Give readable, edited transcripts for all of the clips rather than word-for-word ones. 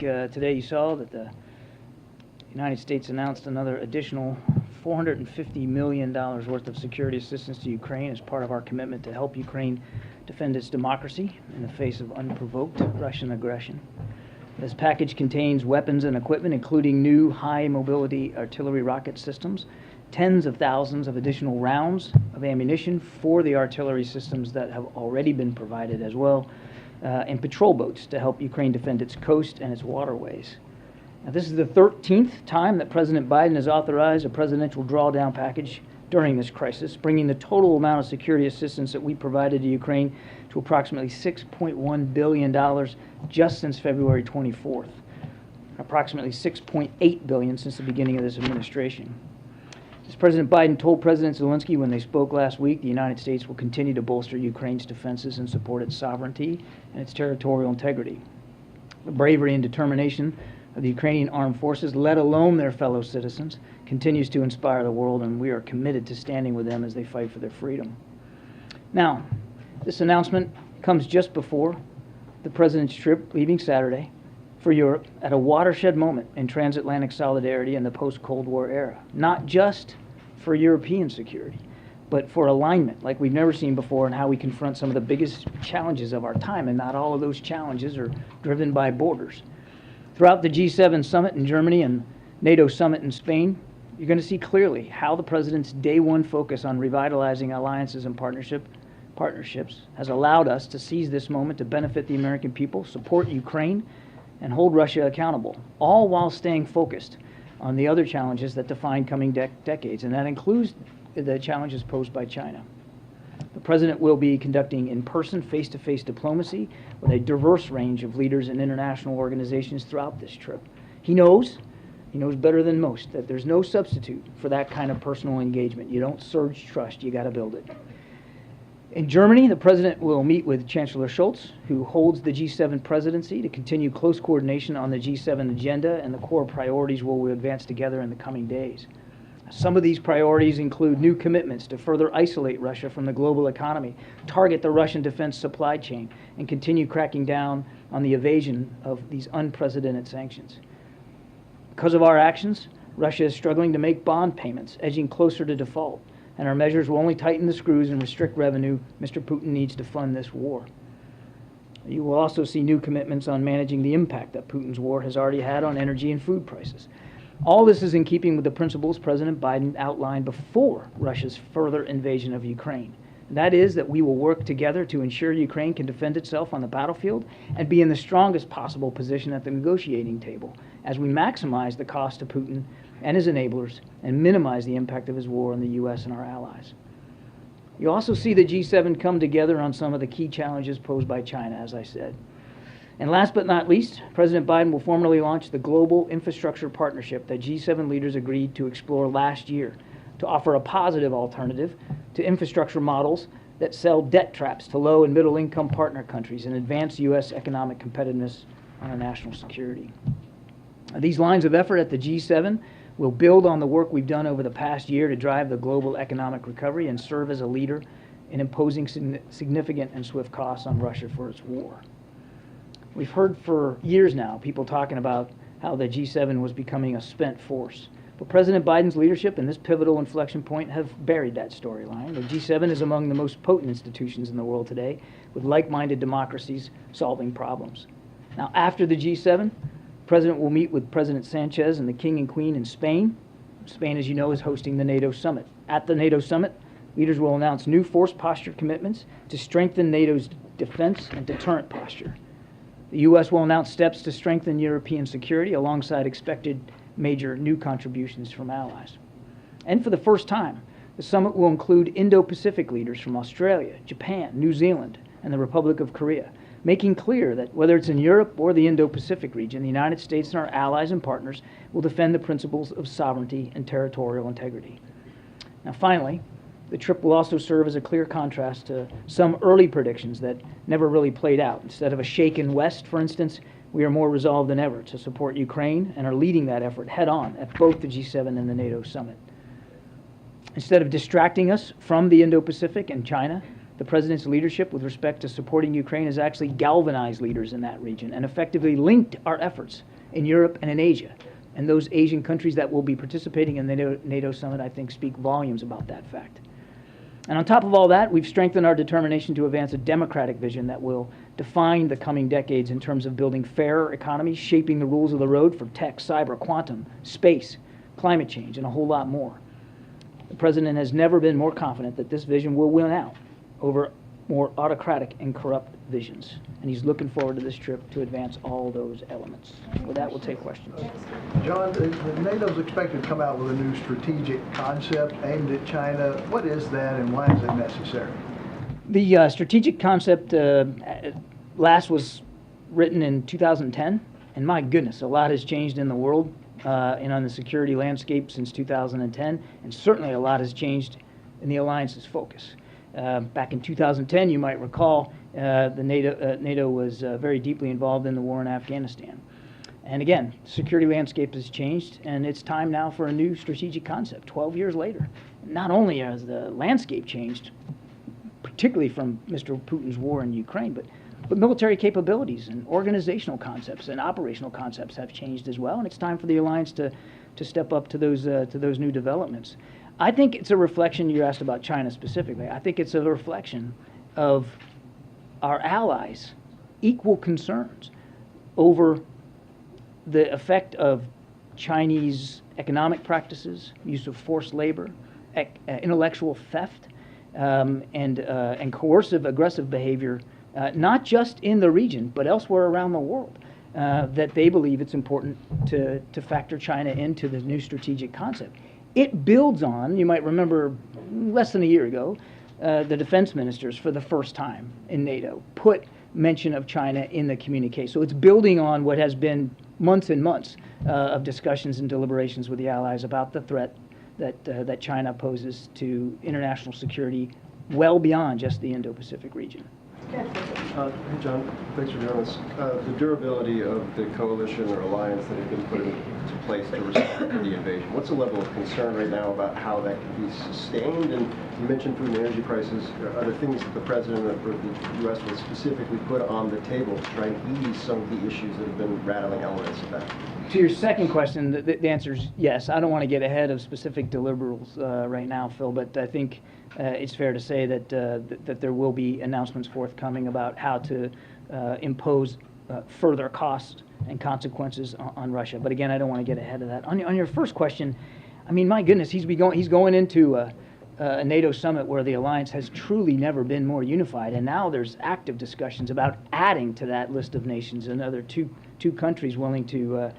today you saw that the United States announced another additional $450 million worth of security assistance to Ukraine as part of our commitment to help Ukraine defend its democracy in the face of unprovoked Russian aggression. This package contains weapons and equipment, including new high-mobility artillery rocket systems, tens of thousands of additional rounds of ammunition for the artillery systems that have already been provided as well, and patrol boats to help Ukraine defend its coast and its waterways. Now, this is the 13th time that President Biden has authorized a presidential drawdown package during this crisis, bringing the total amount of security assistance that we provided to Ukraine to approximately $6.1 billion just since February 24th, approximately $6.8 billion since the beginning of this administration. As President Biden told President Zelensky when they spoke last week, the United States will continue to bolster Ukraine's defenses and support its sovereignty and its territorial integrity. The bravery and determination of the Ukrainian armed forces, let alone their fellow citizens, continues to inspire the world, and we are committed to standing with them as they fight for their freedom. Now, this announcement comes just before the President's trip leaving Saturday for Europe at a watershed moment in transatlantic solidarity in the post-Cold War era, not just for European security, but for alignment like we've never seen before in how we confront some of the biggest challenges of our time, and not all of those challenges are driven by borders. Throughout the G7 summit in Germany and NATO summit in Spain, you're going to see clearly how the President's day one focus on revitalizing alliances and partnerships has allowed us to seize this moment to benefit the American people, support Ukraine, and hold Russia accountable, all while staying focused on the other challenges that define coming decades, and that includes the challenges posed by China. The President will be conducting in-person, face-to-face diplomacy with a diverse range of leaders in international organizations throughout this trip. He knows better than most that there's no substitute for that kind of personal engagement. You don't surge trust, you got to build it. In Germany, the President will meet with Chancellor Scholz, who holds the G7 presidency, to continue close coordination on the G7 agenda and the core priorities we'll advance together in the coming days. Some of these priorities include new commitments to further isolate Russia from the global economy, target the Russian defense supply chain, and continue cracking down on the evasion of these unprecedented sanctions. Because of our actions, Russia is struggling to make bond payments, edging closer to default, and our measures will only tighten the screws and restrict revenue Mr. Putin needs to fund this war. You will also see new commitments on managing the impact that Putin's war has already had on energy and food prices. All this is in keeping with the principles President Biden outlined before Russia's further invasion of Ukraine. And that is that we will work together to ensure Ukraine can defend itself on the battlefield and be in the strongest possible position at the negotiating table as we maximize the cost to Putin and his enablers and minimize the impact of his war on the U.S. and our allies. You also see the G7 come together on some of the key challenges posed by China, as I said. And last but not least, President Biden will formally launch the Global Infrastructure Partnership that G7 leaders agreed to explore last year to offer a positive alternative to infrastructure models that sell debt traps to low and middle income partner countries and advance U.S. economic competitiveness on our national security. These lines of effort at the G7 will build on the work we've done over the past year to drive the global economic recovery and serve as a leader in imposing significant and swift costs on Russia for its war. We've heard for years now people talking about how the G7 was becoming a spent force. But President Biden's leadership and this pivotal inflection point have buried that storyline. The G7 is among the most potent institutions in the world today, with like-minded democracies solving problems. Now, after the G7, the President will meet with President Sanchez and the King and Queen in Spain. Spain, as you know, is hosting the NATO summit. At the NATO summit, leaders will announce new force posture commitments to strengthen NATO's defense and deterrent posture. The U.S. will announce steps to strengthen European security alongside expected major new contributions from allies. And for the first time, the summit will include Indo-Pacific leaders from Australia, Japan, New Zealand, and the Republic of Korea, making clear that whether it's in Europe or the Indo-Pacific region, the United States and our allies and partners will defend the principles of sovereignty and territorial integrity. Now, finally, the trip will also serve as a clear contrast to some early predictions that never really played out. Instead of a shaken West, for instance, we are more resolved than ever to support Ukraine and are leading that effort head-on at both the G7 and the NATO summit. Instead of distracting us from the Indo-Pacific and China, The President's leadership with respect to supporting Ukraine has actually galvanized leaders in that region and effectively linked our efforts in Europe and in Asia. And those Asian countries that will be participating in the NATO summit, I think, speak volumes about that fact. And on top of all that, we've strengthened our determination to advance a democratic vision that will define the coming decades in terms of building fairer economies, shaping the rules of the road for tech, cyber, quantum, space, climate change, and a whole lot more. The President has never been more confident that this vision will win out over more autocratic and corrupt visions. And he's looking forward to this trip to advance all those elements. With that, we'll take questions. John, NATO's expected to come out with a new strategic concept aimed at China. What is that, and why is it necessary? The strategic concept last was written in 2010, and my goodness, a lot has changed in the world and on the security landscape since 2010, and certainly a lot has changed in the alliance's focus. Back in 2010, you might recall, NATO was very deeply involved in the war in Afghanistan. And again, security landscape has changed, and it's time now for a new strategic concept, 12 years later. Not only has the landscape changed, particularly from Mr. Putin's war in Ukraine, but military capabilities and organizational concepts and operational concepts have changed as well, and it's time for the alliance to step up to those new developments. I think it's a reflection, you asked about China specifically, I think it's a reflection of our allies' equal concerns over the effect of Chinese economic practices, use of forced labor, intellectual theft, and coercive, aggressive behavior, not just in the region, but elsewhere around the world, that they believe it's important to factor China into the new strategic concept. It builds on, you might remember less than a year ago, the defense ministers for the first time in NATO put mention of China in the communique. So it's building on what has been months and months of discussions and deliberations with the allies about the threat that China poses to international security well beyond just the Indo-Pacific region. Hey John, thanks for doing this. The durability of the coalition or alliance that has been put into place to respond to the invasion, what's the level of concern right now about how that can be sustained? And you mentioned food and energy prices. Are there things that the President or the U.S. will specifically put on the table to try and ease some of the issues that have been rattling elements of that? To your second question, the answer is yes. I don't want to get ahead of specific deliverables right now, Phil, but I think it's fair to say that that there will be announcements forthcoming about how to impose further costs and consequences on Russia. But again, I don't want to get ahead of that. On your first question, I mean, my goodness, he's going into a NATO summit where the alliance has truly never been more unified, and now there's active discussions about adding to that list of nations another two countries willing to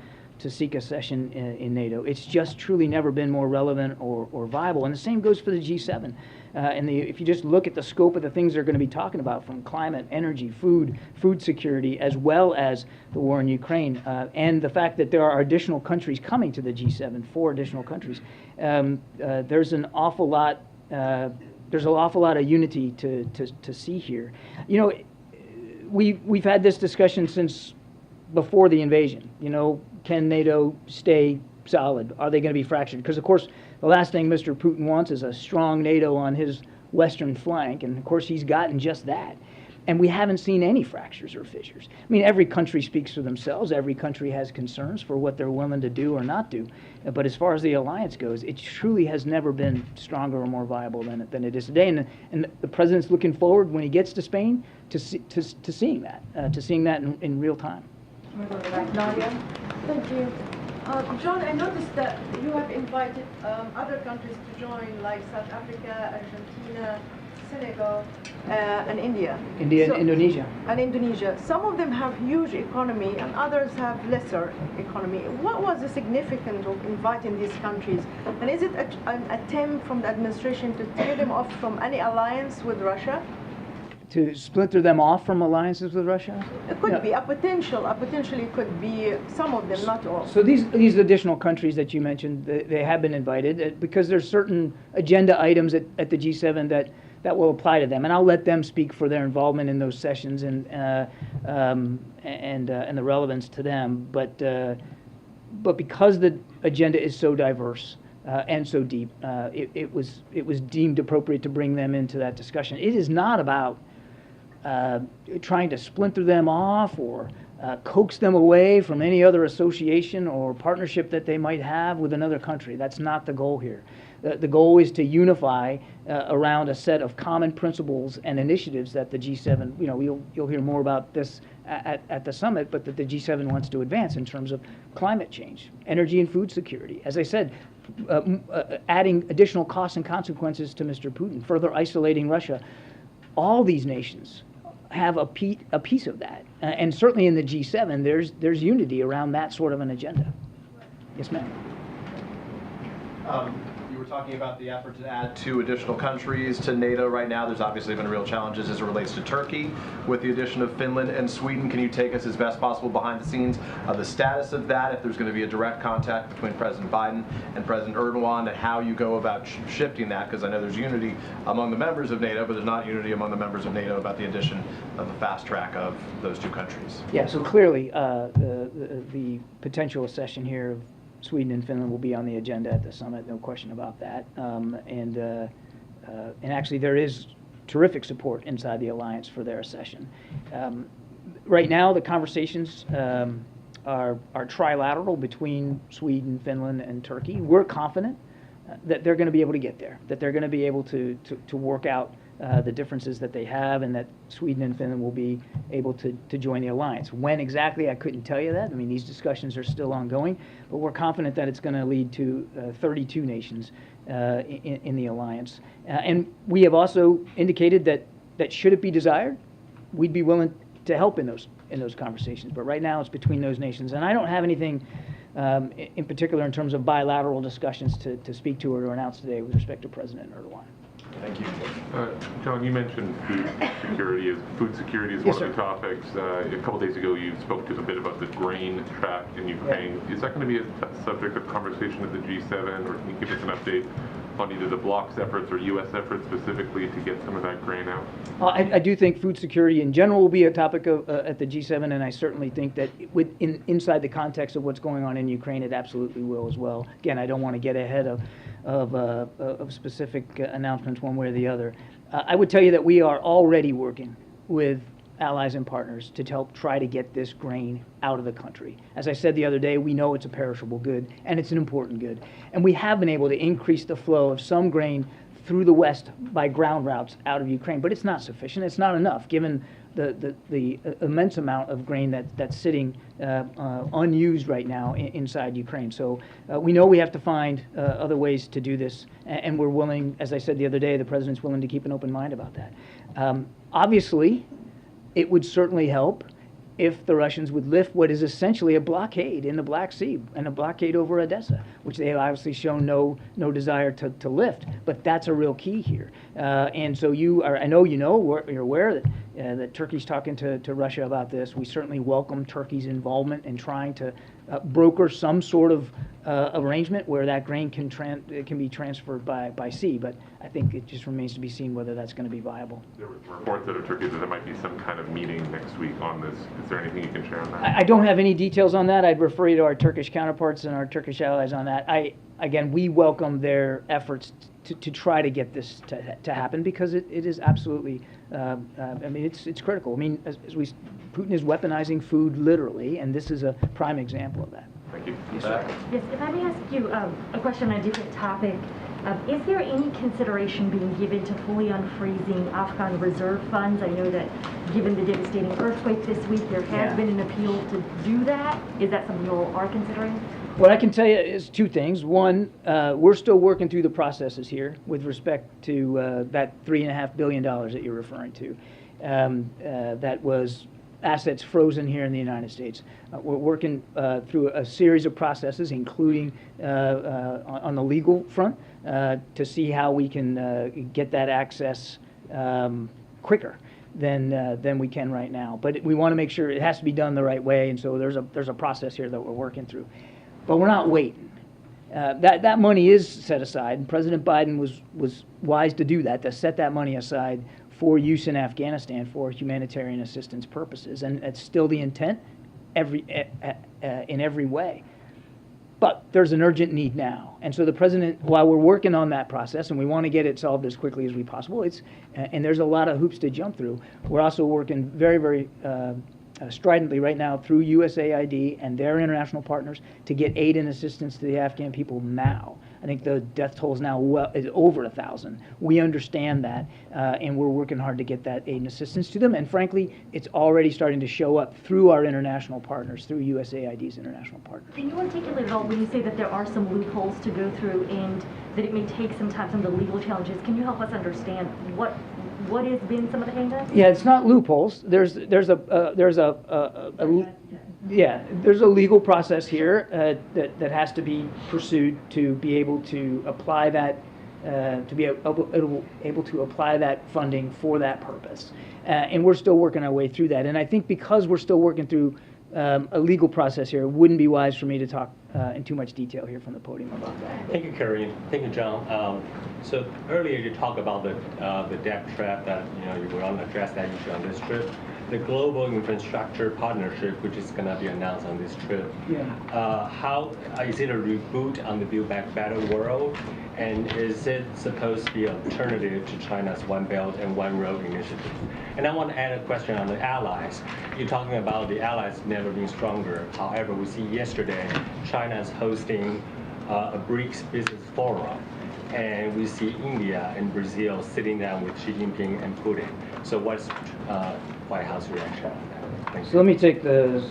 seek a session in NATO. It's just truly never been more relevant or viable. And the same goes for the G7. If you just look at the scope of the things they're going to be talking about, from climate, energy, food security, as well as the war in Ukraine, and the fact that there are additional countries coming to the G7, 4 additional countries, there's an awful lot. There's an awful lot of unity to see here. You know, we've had this discussion since before the invasion. You know, can NATO stay solid? Are they going to be fractured? Because, of course, the last thing Mr. Putin wants is a strong NATO on his western flank, and, of course, he's gotten just that. And we haven't seen any fractures or fissures. I mean, every country speaks for themselves. Every country has concerns for what they're willing to do or not do. But as far as the alliance goes, it truly has never been stronger or more viable than it is today. And the President's looking forward, when he gets to Spain, to seeing that in real time. Nadia. Thank you. John, I noticed that you have invited other countries to join, like South Africa, Argentina, Senegal, and India. And Indonesia. And Indonesia. Some of them have huge economy and others have lesser economy. What was the significance of inviting these countries? And is it an attempt from the administration to tear them off from any alliance with Russia? To splinter them off from alliances with Russia? It could be a potentially could be some of them, not all. So these additional countries that you mentioned, they have been invited because there's certain agenda items at the G7 that will apply to them, and I'll let them speak for their involvement in those sessions and the relevance to them. But because the agenda is so diverse, and so deep, it was deemed appropriate to bring them into that discussion. It is not about trying to splinter them off or coax them away from any other association or partnership that they might have with another country. That's not the goal here. The goal is to unify around a set of common principles and initiatives that the G7, you'll hear more about this at the summit, but that the G7 wants to advance in terms of climate change, energy and food security. As I said, adding additional costs and consequences to Mr. Putin, further isolating Russia. All these nations have a piece of that. And certainly in the G7, there's unity around that sort of an agenda. Yes, ma'am. You were talking about the effort to add 2 additional countries to NATO right now. There's obviously been real challenges as it relates to Turkey with the addition of Finland and Sweden. Can you take us as best possible behind the scenes of the status of that, if there's going to be a direct contact between President Biden and President Erdogan, and how you go about shifting that? Because I know there's unity among the members of NATO, but there's not unity among the members of NATO about the addition of the fast track of those 2 countries. Yeah, so clearly the potential accession here of Sweden and Finland will be on the agenda at the summit, no question about that. And actually there is terrific support inside the alliance for their accession. Right now the conversations are trilateral between Sweden, Finland, and Turkey. We're confident that they're going to be able to get there, that they're going to be able to work out the differences that they have, and that Sweden and Finland will be able to join the alliance. When exactly, I couldn't tell you that. I mean, these discussions are still ongoing, but we're confident that it's going to lead to 32 nations in the alliance. And we have also indicated that should it be desired, we'd be willing to help in those conversations. But right now it's between those nations. And I don't have anything in particular in terms of bilateral discussions to speak to or announce today with respect to President Erdogan. Thank you. John, you mentioned food security is Yes, one of the topics. A couple days ago, you spoke to a bit about the grain track in Ukraine. Yeah. Is that going to be a subject of conversation at the G7, or can you give us an update on either the bloc's efforts or U.S. efforts specifically to get some of that grain out? I do think food security in general will be a topic of, at the G7, and I certainly think that inside the context of what's going on in Ukraine, it absolutely will as well. Again, I don't want to get ahead of specific announcements one way or the other. I would tell you that we are already working with allies and partners to help try to get this grain out of the country. As I said the other day, we know it's a perishable good, and it's an important good. And we have been able to increase the flow of some grain through the West by ground routes out of Ukraine, but it's not sufficient. It's not enough, given the immense amount of grain that's sitting unused right now inside Ukraine. So we know we have to find other ways to do this, and we're willing, as I said the other day, the President's willing to keep an open mind about that. Obviously, it would certainly help if the Russians would lift what is essentially a blockade in the Black Sea and a blockade over Odessa, which they have obviously shown no desire to lift. But that's a real key here. And so I know you're aware that Turkey's talking to Russia about this. We certainly welcome Turkey's involvement in trying to broker some sort of arrangement where that grain can be transferred by sea. But I think it just remains to be seen whether that's going to be viable. There were reports out of Turkey that there might be some kind of meeting next week on this. Is there anything you can share on that? I don't have any details on that. I'd refer you to our Turkish counterparts and our Turkish allies on that. Again, we welcome their efforts to try to get this to happen, because it is absolutely, I mean, it's critical. I mean, Putin is weaponizing food literally, and this is a prime example of that. Thank you. Yes, sir. Yes, if I may ask you a question on a different topic. Is there any consideration being given to fully unfreezing Afghan reserve funds? I know that given the devastating earthquake this week, there has been an appeal to do that. Is that something you all are considering? What I can tell you is 2 things. One, we're still working through the processes here with respect to that $3.5 billion that you're referring to. That was assets frozen here in the United States. We're working through a series of processes, including on the legal front, to see how we can get that access quicker than we can right now. But we want to make sure it has to be done the right way, and so there's a process here that we're working through. But we're not waiting. That money is set aside, and President Biden was wise to do that, to set that money aside for use in Afghanistan for humanitarian assistance purposes, and it's still the intent in every way. But there's an urgent need now. And so the president, while we're working on that process, and we want to get it solved as quickly as we possible, and there's a lot of hoops to jump through, we're also working very, very stridently right now through USAID and their international partners to get aid and assistance to the Afghan people now. I think the death toll is now is over 1,000. We understand that, and we're working hard to get that aid and assistance to them. And frankly, it's already starting to show up through our international partners, through USAID's international partners. Can you articulate at all when you say that there are some loopholes to go through and that it may take some time, some of the legal challenges? Can you help us understand what has been some of the hang-ups? Yeah, it's not loopholes. There's a legal process here that has to be pursued to be able to apply that able to apply that funding for that purpose, and we're still working our way through that. And I think because we're still working through a legal process here, it wouldn't be wise for me to talk in too much detail here from the podium about that. Thank you, Karine. Thank you, John. So earlier you talked about the debt trap that you will address that issue on this trip. The global infrastructure partnership, which is going to be announced on this trip. Yeah. How is it a reboot on the Build Back Better world, and is it supposed to be an alternative to China's One Belt and One Road initiative? And I want to add a question on the allies. You're talking about the allies never being stronger. However, we see yesterday China is hosting a BRICS business forum, and we see India and Brazil sitting down with Xi Jinping and Putin. So what's White House reaction on that? Thank you. So let me take the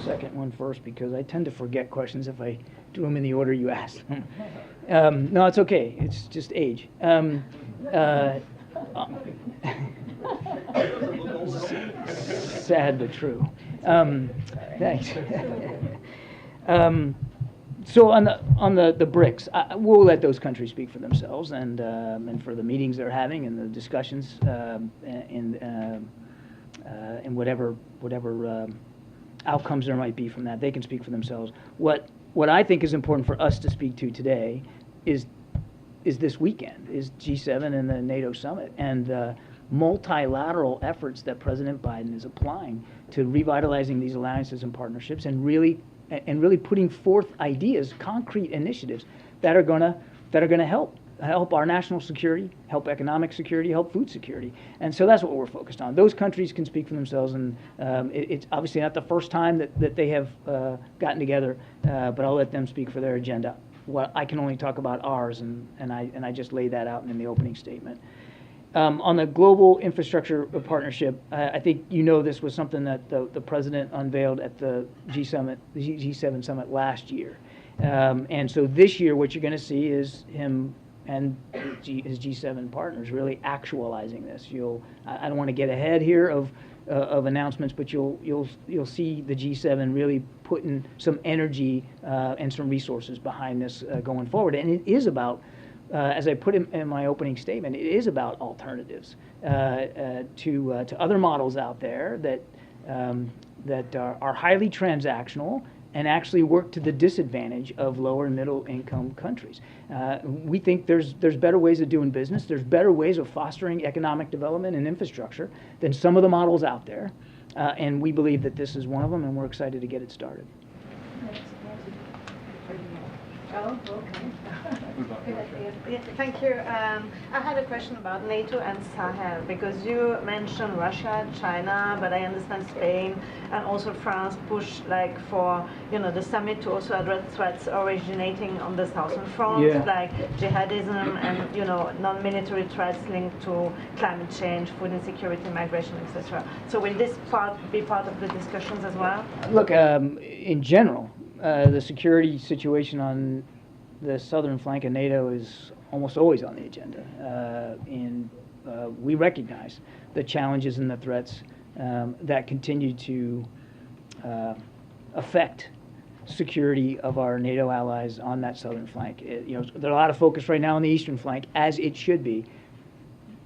second one first, because I tend to forget questions if I do them in the order you asked them. No, it's okay. It's just age. Sad but true. Thanks. So on the BRICS, we'll let those countries speak for themselves, and for the meetings they're having and the discussions and whatever outcomes there might be from that, they can speak for themselves. What I think is important for us to speak to today is this weekend, is G7 and the NATO summit, and the multilateral efforts that President Biden is applying to revitalizing these alliances and partnerships, and really putting forth ideas, concrete initiatives that are gonna help our national security, help economic security, help food security. And so that's what we're focused on. Those countries can speak for themselves, and it's obviously not the first time that they have gotten together, but I'll let them speak for their agenda. Well, I can only talk about ours, and I just laid that out in the opening statement. On the global infrastructure partnership, I think this was something that the president unveiled at the G7 summit last year. And so this year, what you're going to see is him and his G7 partners really actualizing this. I don't want to get ahead here of announcements, but you'll see the G7 really putting some energy and some resources behind this going forward. And it is about, as I put in my opening statement, it is about alternatives to other models out there that are highly transactional and actually work to the disadvantage of lower and middle income countries. We think there's better ways of doing business, there's better ways of fostering economic development and infrastructure than some of the models out there, and we believe that this is one of them, and we're excited to get it started. Oh, okay. Thank you. I had a question about NATO and Sahel, because you mentioned Russia, China, but I understand Spain and also France push for the summit to also address threats originating on the southern front, like jihadism and non-military threats linked to climate change, food insecurity, migration, etc. So will this be part of the discussions as well? Look, in general, the security situation on the southern flank of NATO is almost always on the agenda, and we recognize the challenges and the threats that continue to affect security of our NATO allies on that southern flank. There's a lot of focus right now on the eastern flank, as it should be,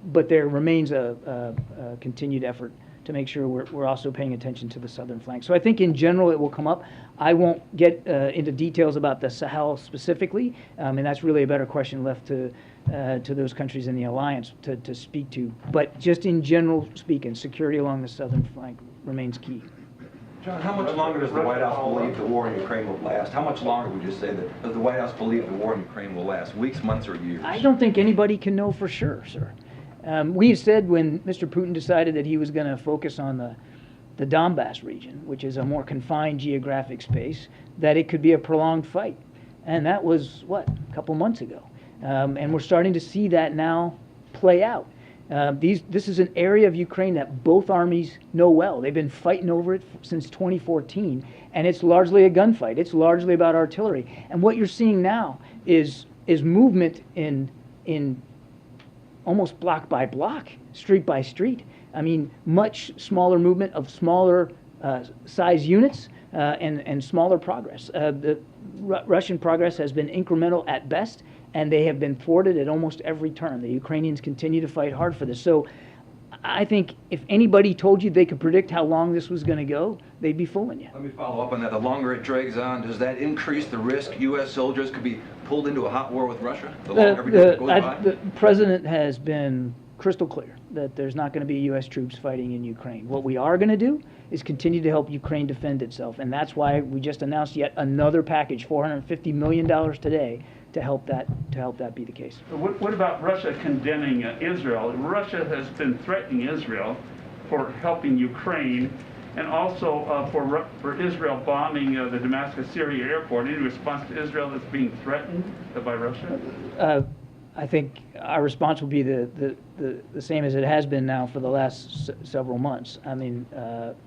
but there remains a continued effort to make sure we're also paying attention to the southern flank. So I think in general it will come up. I won't get into details about the Sahel specifically, and that's really a better question left to those countries in the alliance to speak to. But just in general speaking, security along the southern flank remains key. John, how much longer does the White House believe the war in Ukraine will last? How much longer would you say that does the White House believe the war in Ukraine will last? Weeks, months, or years? I don't think anybody can know for sure, sir. We said when Mr. Putin decided that he was going to focus on the Donbass region, which is a more confined geographic space, that it could be a prolonged fight. And that was, what, a couple months ago. And we're starting to see that now play out. This is an area of Ukraine that both armies know well. They've been fighting over it since 2014, and it's largely a gunfight. It's largely about artillery. And what you're seeing now is movement in almost block by block, street by street. I mean, much smaller movement of smaller size units and smaller progress. The Russian progress has been incremental at best, and they have been thwarted at almost every turn. The Ukrainians continue to fight hard for this. So I think if anybody told you they could predict how long this was going to go, they'd be fooling you. Let me follow up on that. The longer it drags on, does that increase the risk U.S. soldiers could be pulled into a hot war with Russia? The longer everything goes by? The president has been crystal clear that there's not going to be U.S. troops fighting in Ukraine. What we are going to do is continue to help Ukraine defend itself, and that's why we just announced yet another package, $450 million today, to help that be the case. What about Russia condemning Israel? Russia has been threatening Israel for helping Ukraine, and also for Israel bombing the Damascus, Syria airport. Any response to Israel that's being threatened by Russia? I think our response will be the same as it has been now for the last several months. I mean,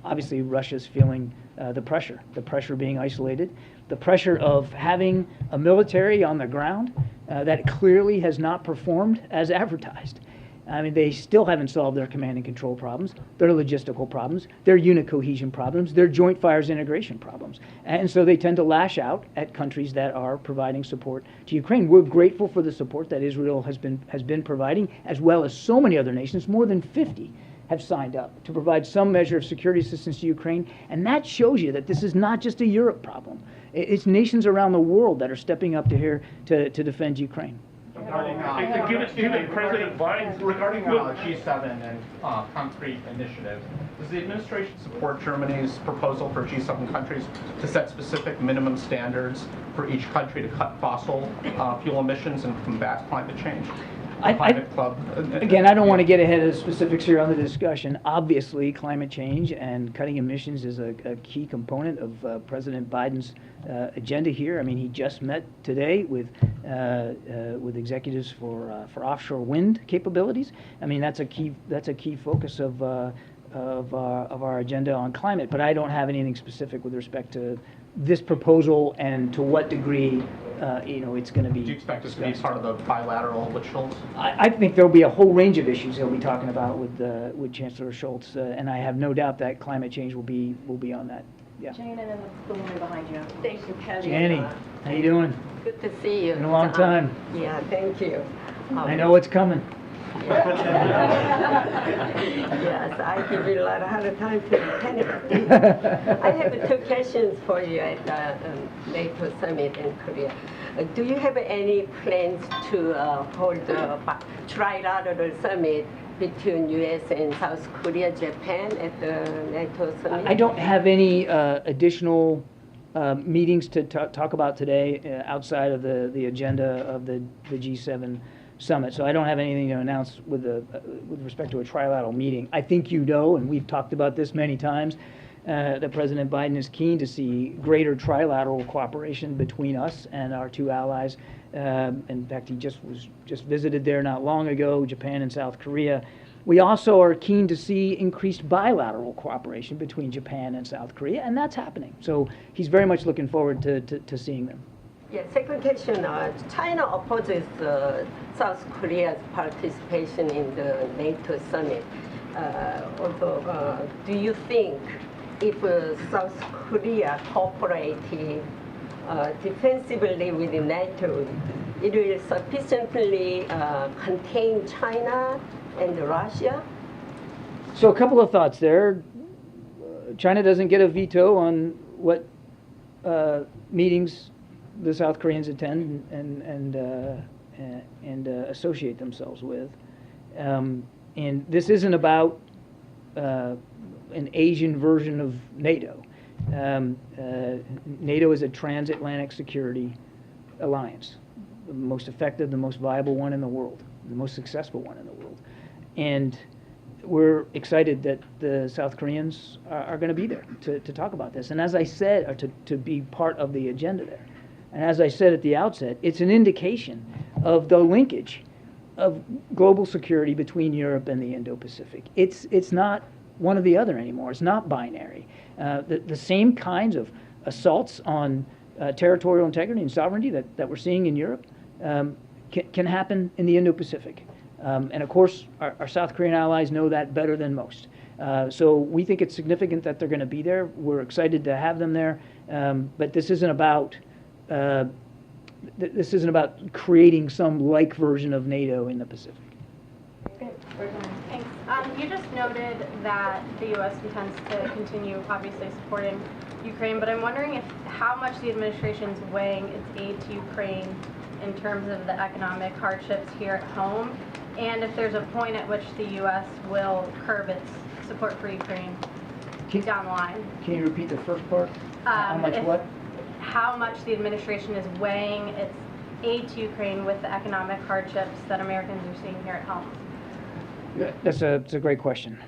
obviously Russia's feeling the pressure being isolated, the pressure of having a military on the ground that clearly has not performed as advertised. I mean, they still haven't solved their command and control problems, their logistical problems, their unit cohesion problems, their joint fires integration problems. And so they tend to lash out at countries that are providing support to Ukraine. We're grateful for the support that Israel has been providing, as well as so many other nations. More than 50 have signed up to provide some measure of security assistance to Ukraine. And that shows you that this is not just a Europe problem. It's nations around the world that are stepping up to here to defend Ukraine. Given President Biden's regarding G7 and concrete initiatives, does the administration support Germany's proposal for G7 countries to set specific minimum standards for each country to cut fossil fuel emissions and combat climate change? Again, I don't want to get ahead of the specifics here on the discussion. Obviously, climate change and cutting emissions is a key component of President Biden's agenda here. I mean, he just met today with executives for offshore wind capabilities. I mean, that's a key focus of our agenda on climate. But I don't have anything specific with respect to this proposal and to what degree it's going to be. Do you expect this to be part of the bilateral with Scholz? I think there'll be a whole range of issues he'll be talking about with Chancellor Scholz, and I have no doubt that climate change will be on that. Yeah. Jane, and then the woman behind you. Thank you, Kelly. Jenny, how you doing? Good to see you. Been a long time. Yeah, thank you. I know what's coming. Yes, I give you a lot of hard time to Canada. I have two questions for you at the NATO summit in Korea. Do you have any plans to hold a trilateral summit between U.S. and South Korea, Japan at the NATO summit? I don't have any additional meetings to talk about today outside of the agenda of the G7 summit. So I don't have anything to announce with respect to a trilateral meeting. I think you know, and we've talked about this many times, that President Biden is keen to see greater trilateral cooperation between us and our two allies. In fact, he just visited there not long ago, Japan and South Korea. We also are keen to see increased bilateral cooperation between Japan and South Korea, and that's happening. So he's very much looking forward to seeing them. Yeah, second question, China opposes South Korea's participation in the NATO summit. Although, do you think if South Korea cooperated defensively with NATO, it will sufficiently contain China and Russia? So a couple of thoughts there. China doesn't get a veto on what meetings the South Koreans attend and associate themselves with. And this isn't about an Asian version of NATO. NATO is a transatlantic security alliance, the most effective, the most viable one in the world, the most successful one in the world. And we're excited that the South Koreans are going to be there to talk about this. And as I said, or to be part of the agenda there. And as I said at the outset, it's an indication of the linkage of global security between Europe and the Indo-Pacific. It's not one or the other anymore. It's not binary. The same kinds of assaults on territorial integrity and sovereignty that we're seeing in Europe can happen in the Indo-Pacific. And of course, our South Korean allies know that better than most. So we think it's significant that they're going to be there. We're excited to have them there. But this isn't about creating some like version of NATO in the Pacific. Thanks. You just noted that the U.S. intends to continue, obviously, supporting Ukraine, but I'm wondering how much the administration is weighing its aid to Ukraine in terms of the economic hardships here at home, and if there's a point at which the U.S. will curb its support for Ukraine down the line. Can you repeat the first part? How much what? How much the administration is weighing its aid to Ukraine with the economic hardships that Americans are seeing here at home. That's a great question.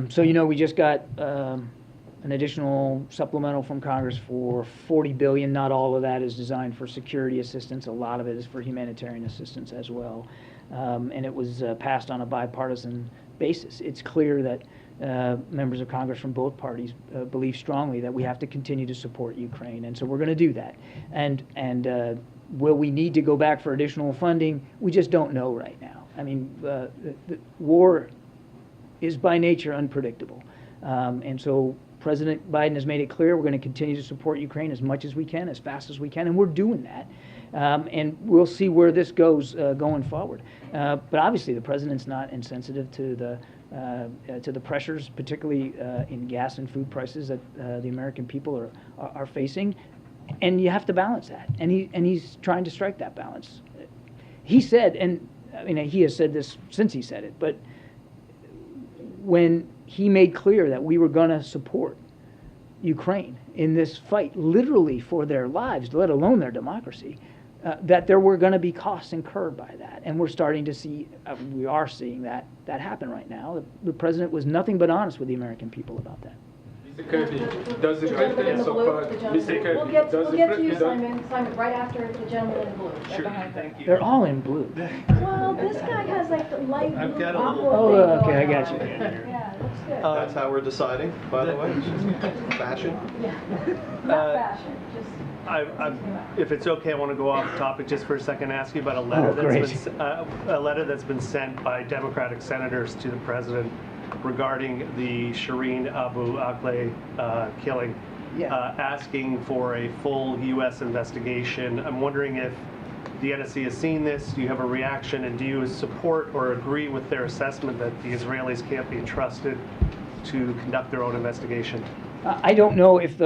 So, we just got an additional supplemental from Congress for $40 billion. Not all of that is designed for security assistance. A lot of it is for humanitarian assistance as well. And it was passed on a bipartisan basis. It's clear that members of Congress from both parties believe strongly that we have to continue to support Ukraine, and so we're going to do that. And will we need to go back for additional funding? We just don't know right now. I mean, the war is by nature unpredictable, and so President Biden has made it clear we're going to continue to support Ukraine as much as we can, as fast as we can, and we're doing that. And we'll see where this goes going forward. But obviously, the president's not insensitive to the pressures, particularly in gas and food prices that the American people are facing, and you have to balance that. And he's trying to strike that balance. He said, and I mean he has said this since he said it, but when he made clear that we were going to support Ukraine in this fight, literally for their lives, let alone their democracy, that there were going to be costs incurred by that. And we're starting to see, we are seeing that happen right now. The president was nothing but honest with the American people about that. Mr. Kirby, does the president support, Mr. Kirby, We'll get to you, Simon, right after the gentleman in blue. Right Sure, behind thank you. They're all in blue. Well, this guy has like the light I've blue got a aqua little- Oh, thing okay, I going got on. you. Yeah, looks good. That's how we're deciding, by the way. Fashion. Yeah, not fashion, just. If it's okay, I want to go off topic just for a second and ask you about a letter that's been sent by Democratic senators to the president regarding the Shireen Abu Akleh killing, asking for a full U.S. investigation. I'm wondering if the NSC has seen this, do you have a reaction, and do you support or agree with their assessment that the Israelis can't be trusted to conduct their own investigation? I don't know if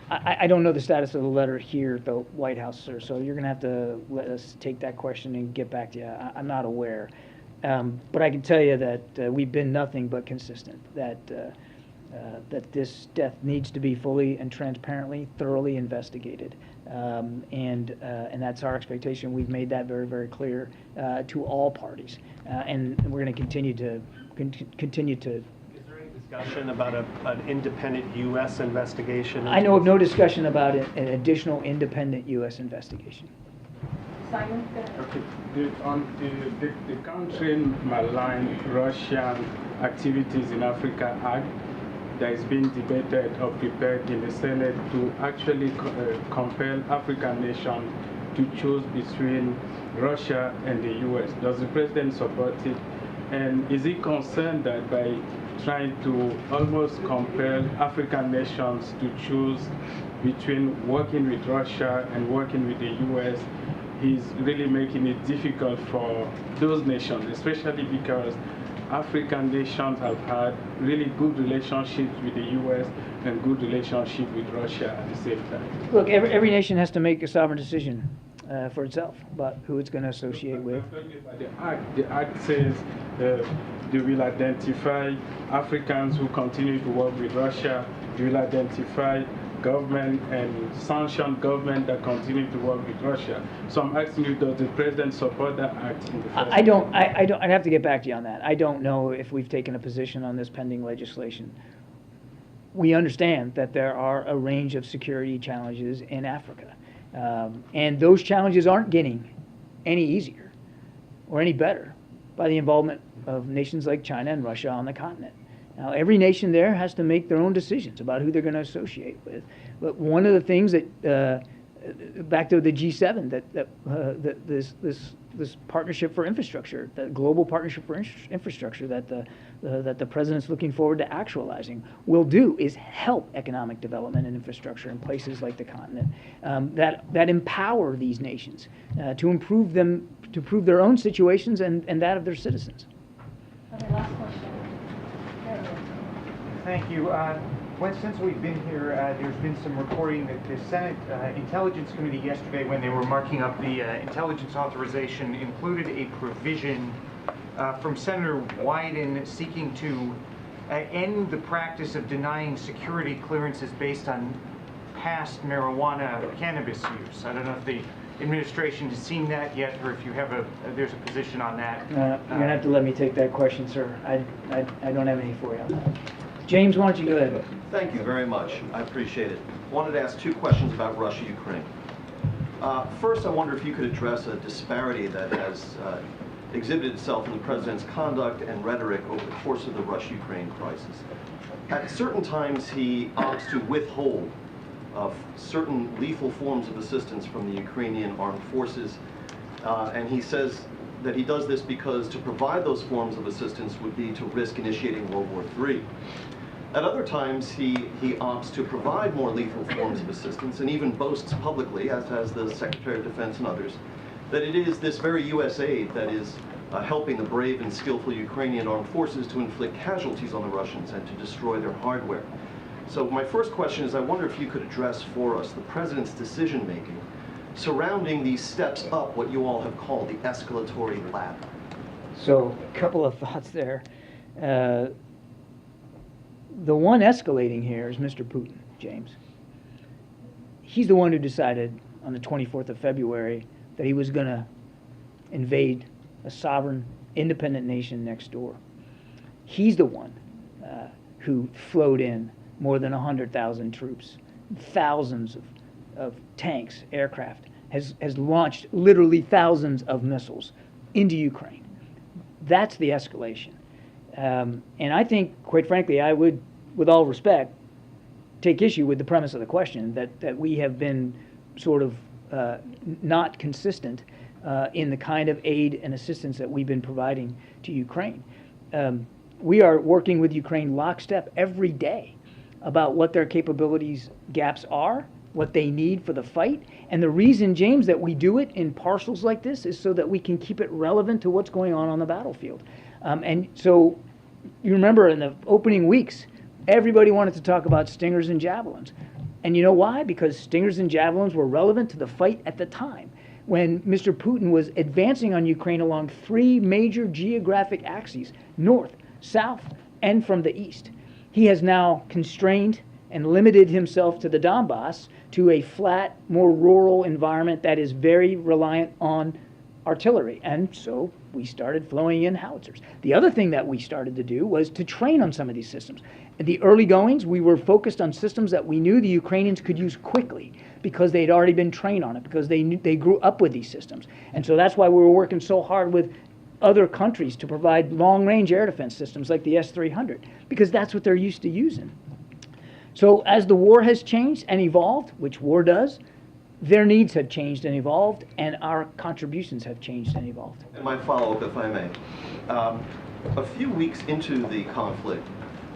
I don't know the status of the letter here at the White House, sir, so you're going to have to let us take that question and get back to you. I'm not aware. But I can tell you that we've been nothing but consistent, that this death needs to be fully and transparently, thoroughly investigated. And that's our expectation. We've made that very, very clear to all parties. And we're going to continue to Discussion about an independent U.S. investigation? I know of no discussion about an additional independent U.S. investigation. Simon, go ahead. Okay. The countering malign Russian activities in Africa Act that is being debated or prepared in the Senate to actually compel African nations to choose between Russia and the U.S. Does the president support it? And is he concerned that by trying to almost compel African nations to choose between working with Russia and working with the U.S., he's really making it difficult for those nations, especially because African nations have had really good relationships with the U.S. and good relationship with Russia at the same time? Look, every nation has to make a sovereign decision for itself about who it's going to associate with. The act says they will identify Africans who continue to work with Russia will identify government and sanction government that continue to work with Russia. So I'm asking you, does the president support that act in the first I don't. I'd have to get back to you on that. I don't know if we've taken a position on this pending legislation. We understand that there are a range of security challenges in Africa, and those challenges aren't getting any easier or any better by the involvement of nations like China and Russia on the continent. Now, every nation there has to make their own decisions about who they're going to associate with. But one of the things that, back to the G7, that this partnership for infrastructure, the global partnership for infrastructure that the president's looking forward to actualizing, will do is help economic development and infrastructure in places like the continent that empower these nations to improve their own situations and that of their citizens. Okay, last question. Thank you. Since we've been here, there's been some reporting that the Senate Intelligence Committee yesterday, when they were marking up the intelligence authorization, included a provision from Senator Wyden seeking to end the practice of denying security clearances based on past marijuana cannabis use. I don't know if the administration has seen that yet, or if you have there's a position on that. You're going to have to let me take that question, sir. I don't have any for you on that. James, why don't you go ahead? Thank you very much. I appreciate it. Wanted to ask two questions about Russia, Ukraine. First, I wonder if you could address a disparity that has exhibited itself in the president's conduct and rhetoric over the course of the Russia-Ukraine crisis. At certain times, he opts to withhold certain lethal forms of assistance from the Ukrainian armed forces, and he says that he does this because to provide those forms of assistance would be to risk initiating World War III. At other times, he opts to provide more lethal forms of assistance and even boasts publicly, as has the Secretary of Defense and others, that it is this very U.S. aid that is helping the brave and skillful Ukrainian armed forces to inflict casualties on the Russians and to destroy their hardware. So my first question is, I wonder if you could address for us the President's decision-making surrounding these steps up what you all have called the escalatory ladder. So a couple of thoughts there. The one escalating here is Mr. Putin, James. He's the one who decided on the 24th of February that he was going to invade a sovereign, independent nation next door. He's the one who flowed in more than 100,000 troops, thousands of tanks, aircraft, has launched literally thousands of missiles into Ukraine. That's the escalation. And I think, quite frankly, I would, with all respect, take issue with the premise of the question that we have been sort of not consistent in the kind of aid and assistance that we've been providing to Ukraine. We are working with Ukraine lockstep every day about what their capabilities gaps are, what they need for the fight. And the reason, James, that we do it in parcels like this is so that we can keep it relevant to what's going on the battlefield. And so you remember in the opening weeks, everybody wanted to talk about Stingers and Javelins. And you know why? Because Stingers and Javelins were relevant to the fight at the time when Mr. Putin was advancing on Ukraine along three major geographic axes, north, south, and from the east. He has now constrained and limited himself to the Donbass, to a flat, more rural environment that is very reliant on artillery. And so we started flowing in howitzers. The other thing that we started to do was to train on some of these systems. In the early goings, we were focused on systems that we knew the Ukrainians could use quickly because they'd already been trained on it, because they grew up with these systems. And so that's why we were working so hard with other countries to provide long-range air defense systems like the S-300, because that's what they're used to using. So as the war has changed and evolved, which war does, their needs have changed and evolved, and our contributions have changed and evolved. And my follow-up, if I may. A few weeks into the conflict,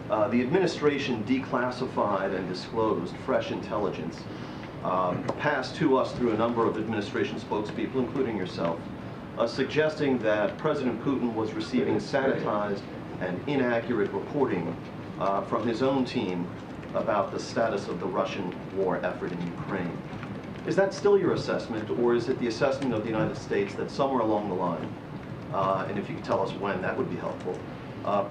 the administration declassified and disclosed fresh intelligence passed to us through a number of administration spokespeople, including yourself, suggesting that President Putin was receiving sanitized and inaccurate reporting from his own team about the status of the Russian war effort in Ukraine. Is that still your assessment, or is it the assessment of the United States that somewhere along the line, and if you could tell us when, that would be helpful,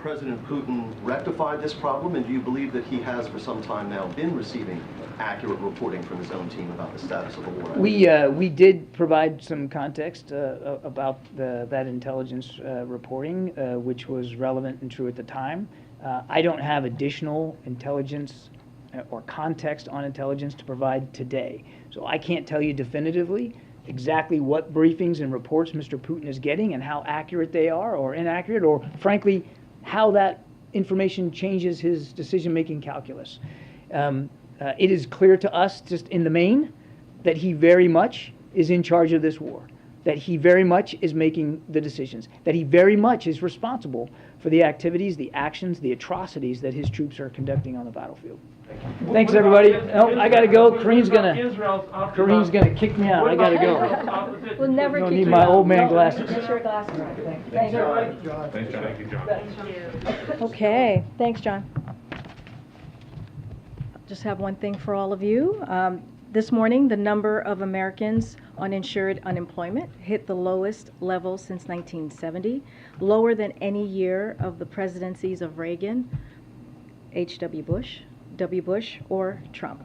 President Putin rectified this problem, and do you believe that he has for some time now been receiving accurate reporting from his own team about the status of the war? We did provide some context about that intelligence reporting, which was relevant and true at the time. I don't have additional intelligence or context on intelligence to provide today, so I can't tell you definitively exactly what briefings and reports Mr. Putin is getting and how accurate they are or inaccurate, or frankly, how that information changes his decision-making calculus. It is clear to us, just in the main, that he very much is in charge of this war, that he very much is making the decisions, that he very much is responsible for the activities, the actions, the atrocities that his troops are conducting on the battlefield. Thanks, everybody. Oh, I gotta go. Karine's gonna kick me out. I gotta go. We'll never Don't need my old man glasses. Make sure your glasses are on. Thank you. Thanks, John. Thank you, John. Okay, thanks, John. Just have one thing for all of you. This morning, the number of Americans on insured unemployment hit the lowest level since 1970, lower than any year of the presidencies of Reagan, H.W. Bush, W. Bush, or Trump.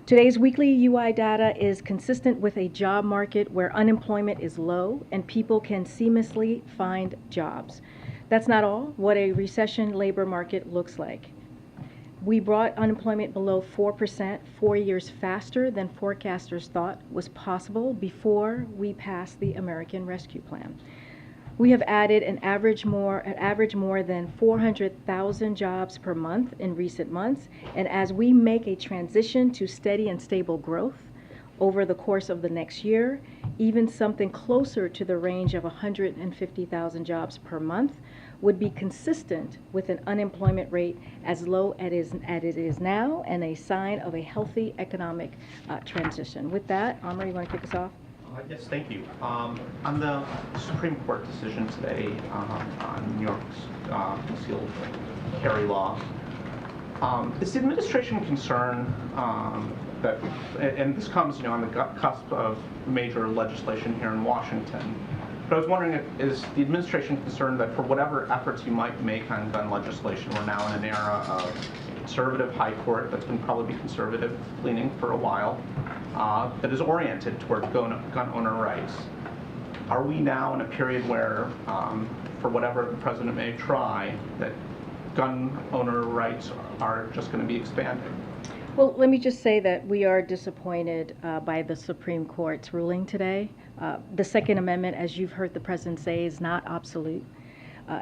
Today's weekly UI data is consistent with a job market where unemployment is low and people can seamlessly find jobs. That's not all what a recession labor market looks like. We brought unemployment below 4% 4 years faster than forecasters thought was possible before we passed the American Rescue Plan. We have added an average more than 400,000 jobs per month in recent months, and as we make a transition to steady and stable growth over the course of the next year, even something closer to the range of 150,000 jobs per month would be consistent with an unemployment rate as low as it is now and a sign of a healthy economic transition. With that, Amr, you want to kick us off? Yes, thank you. On the Supreme Court decision today on New York's concealed carry law, is the administration concerned that, and this comes on the cusp of major legislation here in Washington, but I was wondering, is the administration concerned that for whatever efforts you might make on gun legislation, we're now in an era of conservative high court that's been probably conservative leaning for a while, that is oriented toward gun owner rights. Are we now in a period where, for whatever the president may try, that gun owner rights are just going to be expanded? Well, let me just say that we are disappointed by the Supreme Court's ruling today. The Second Amendment, as you've heard the president say, is not obsolete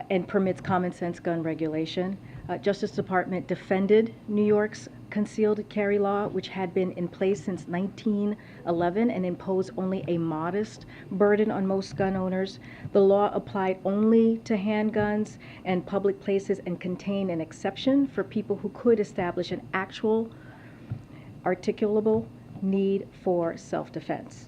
and permits common sense gun regulation. Justice Department defended New York's concealed carry law, which had been in place since 1911 and imposed only a modest burden on most gun owners. The law applied only to handguns and public places and contained an exception for people who could establish an actual articulable need for self-defense.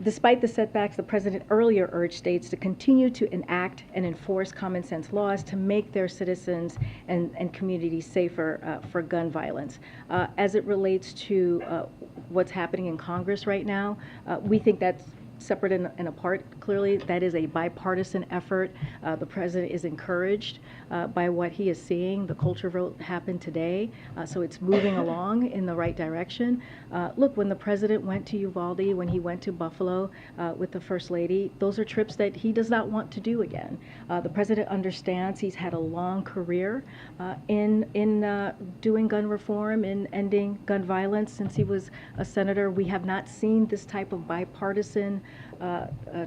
Despite the setbacks, the president earlier urged states to continue to enact and enforce common sense laws to make their citizens and communities safer for gun violence. As it relates to what's happening in Congress right now, we think that's separate and apart. Clearly, that is a bipartisan effort. The president is encouraged by what he is seeing. The culture vote happened today, so it's moving along in the right direction. Look, when the president went to Uvalde, when he went to Buffalo with the First Lady, those are trips that he does not want to do again. The president understands he's had a long career in doing gun reform, in ending gun violence since he was a senator. We have not seen this type of bipartisan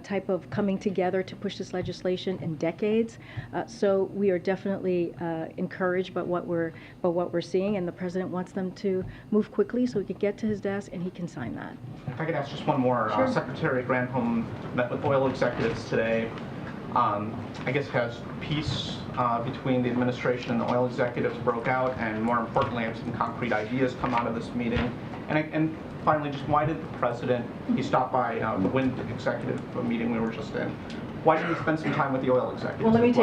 type of coming together to push this legislation in decades. So we are definitely encouraged by what we're seeing, and the president wants them to move quickly so he can get to his desk and he can sign that. If I could ask just one more. Sure. Secretary Granholm met with oil executives today. I guess as peace between the administration and the oil executives broke out, and more importantly, some concrete ideas come out of this meeting. And finally, just why did the president He stopped by the wind executive meeting we were just in. Why didn't he spend some time with the oil executives? Well, let me as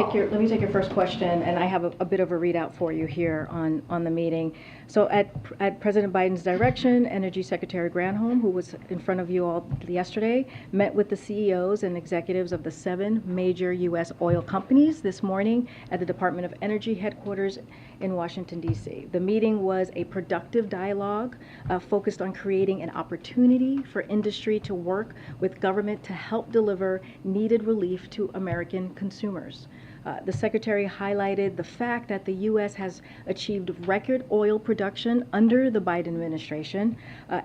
take your first question, and I have a bit of a readout for you here on the meeting. So at President Biden's direction, Energy Secretary Granholm, who was in front of you all yesterday, met with the CEOs and executives of the 7 major U.S. oil companies this morning at the Department of Energy headquarters in Washington, D.C. The meeting was a productive dialogue focused on creating an opportunity for industry to work with government to help deliver needed relief to American consumers. The Secretary highlighted the fact that the U.S. has achieved record oil production under the Biden administration,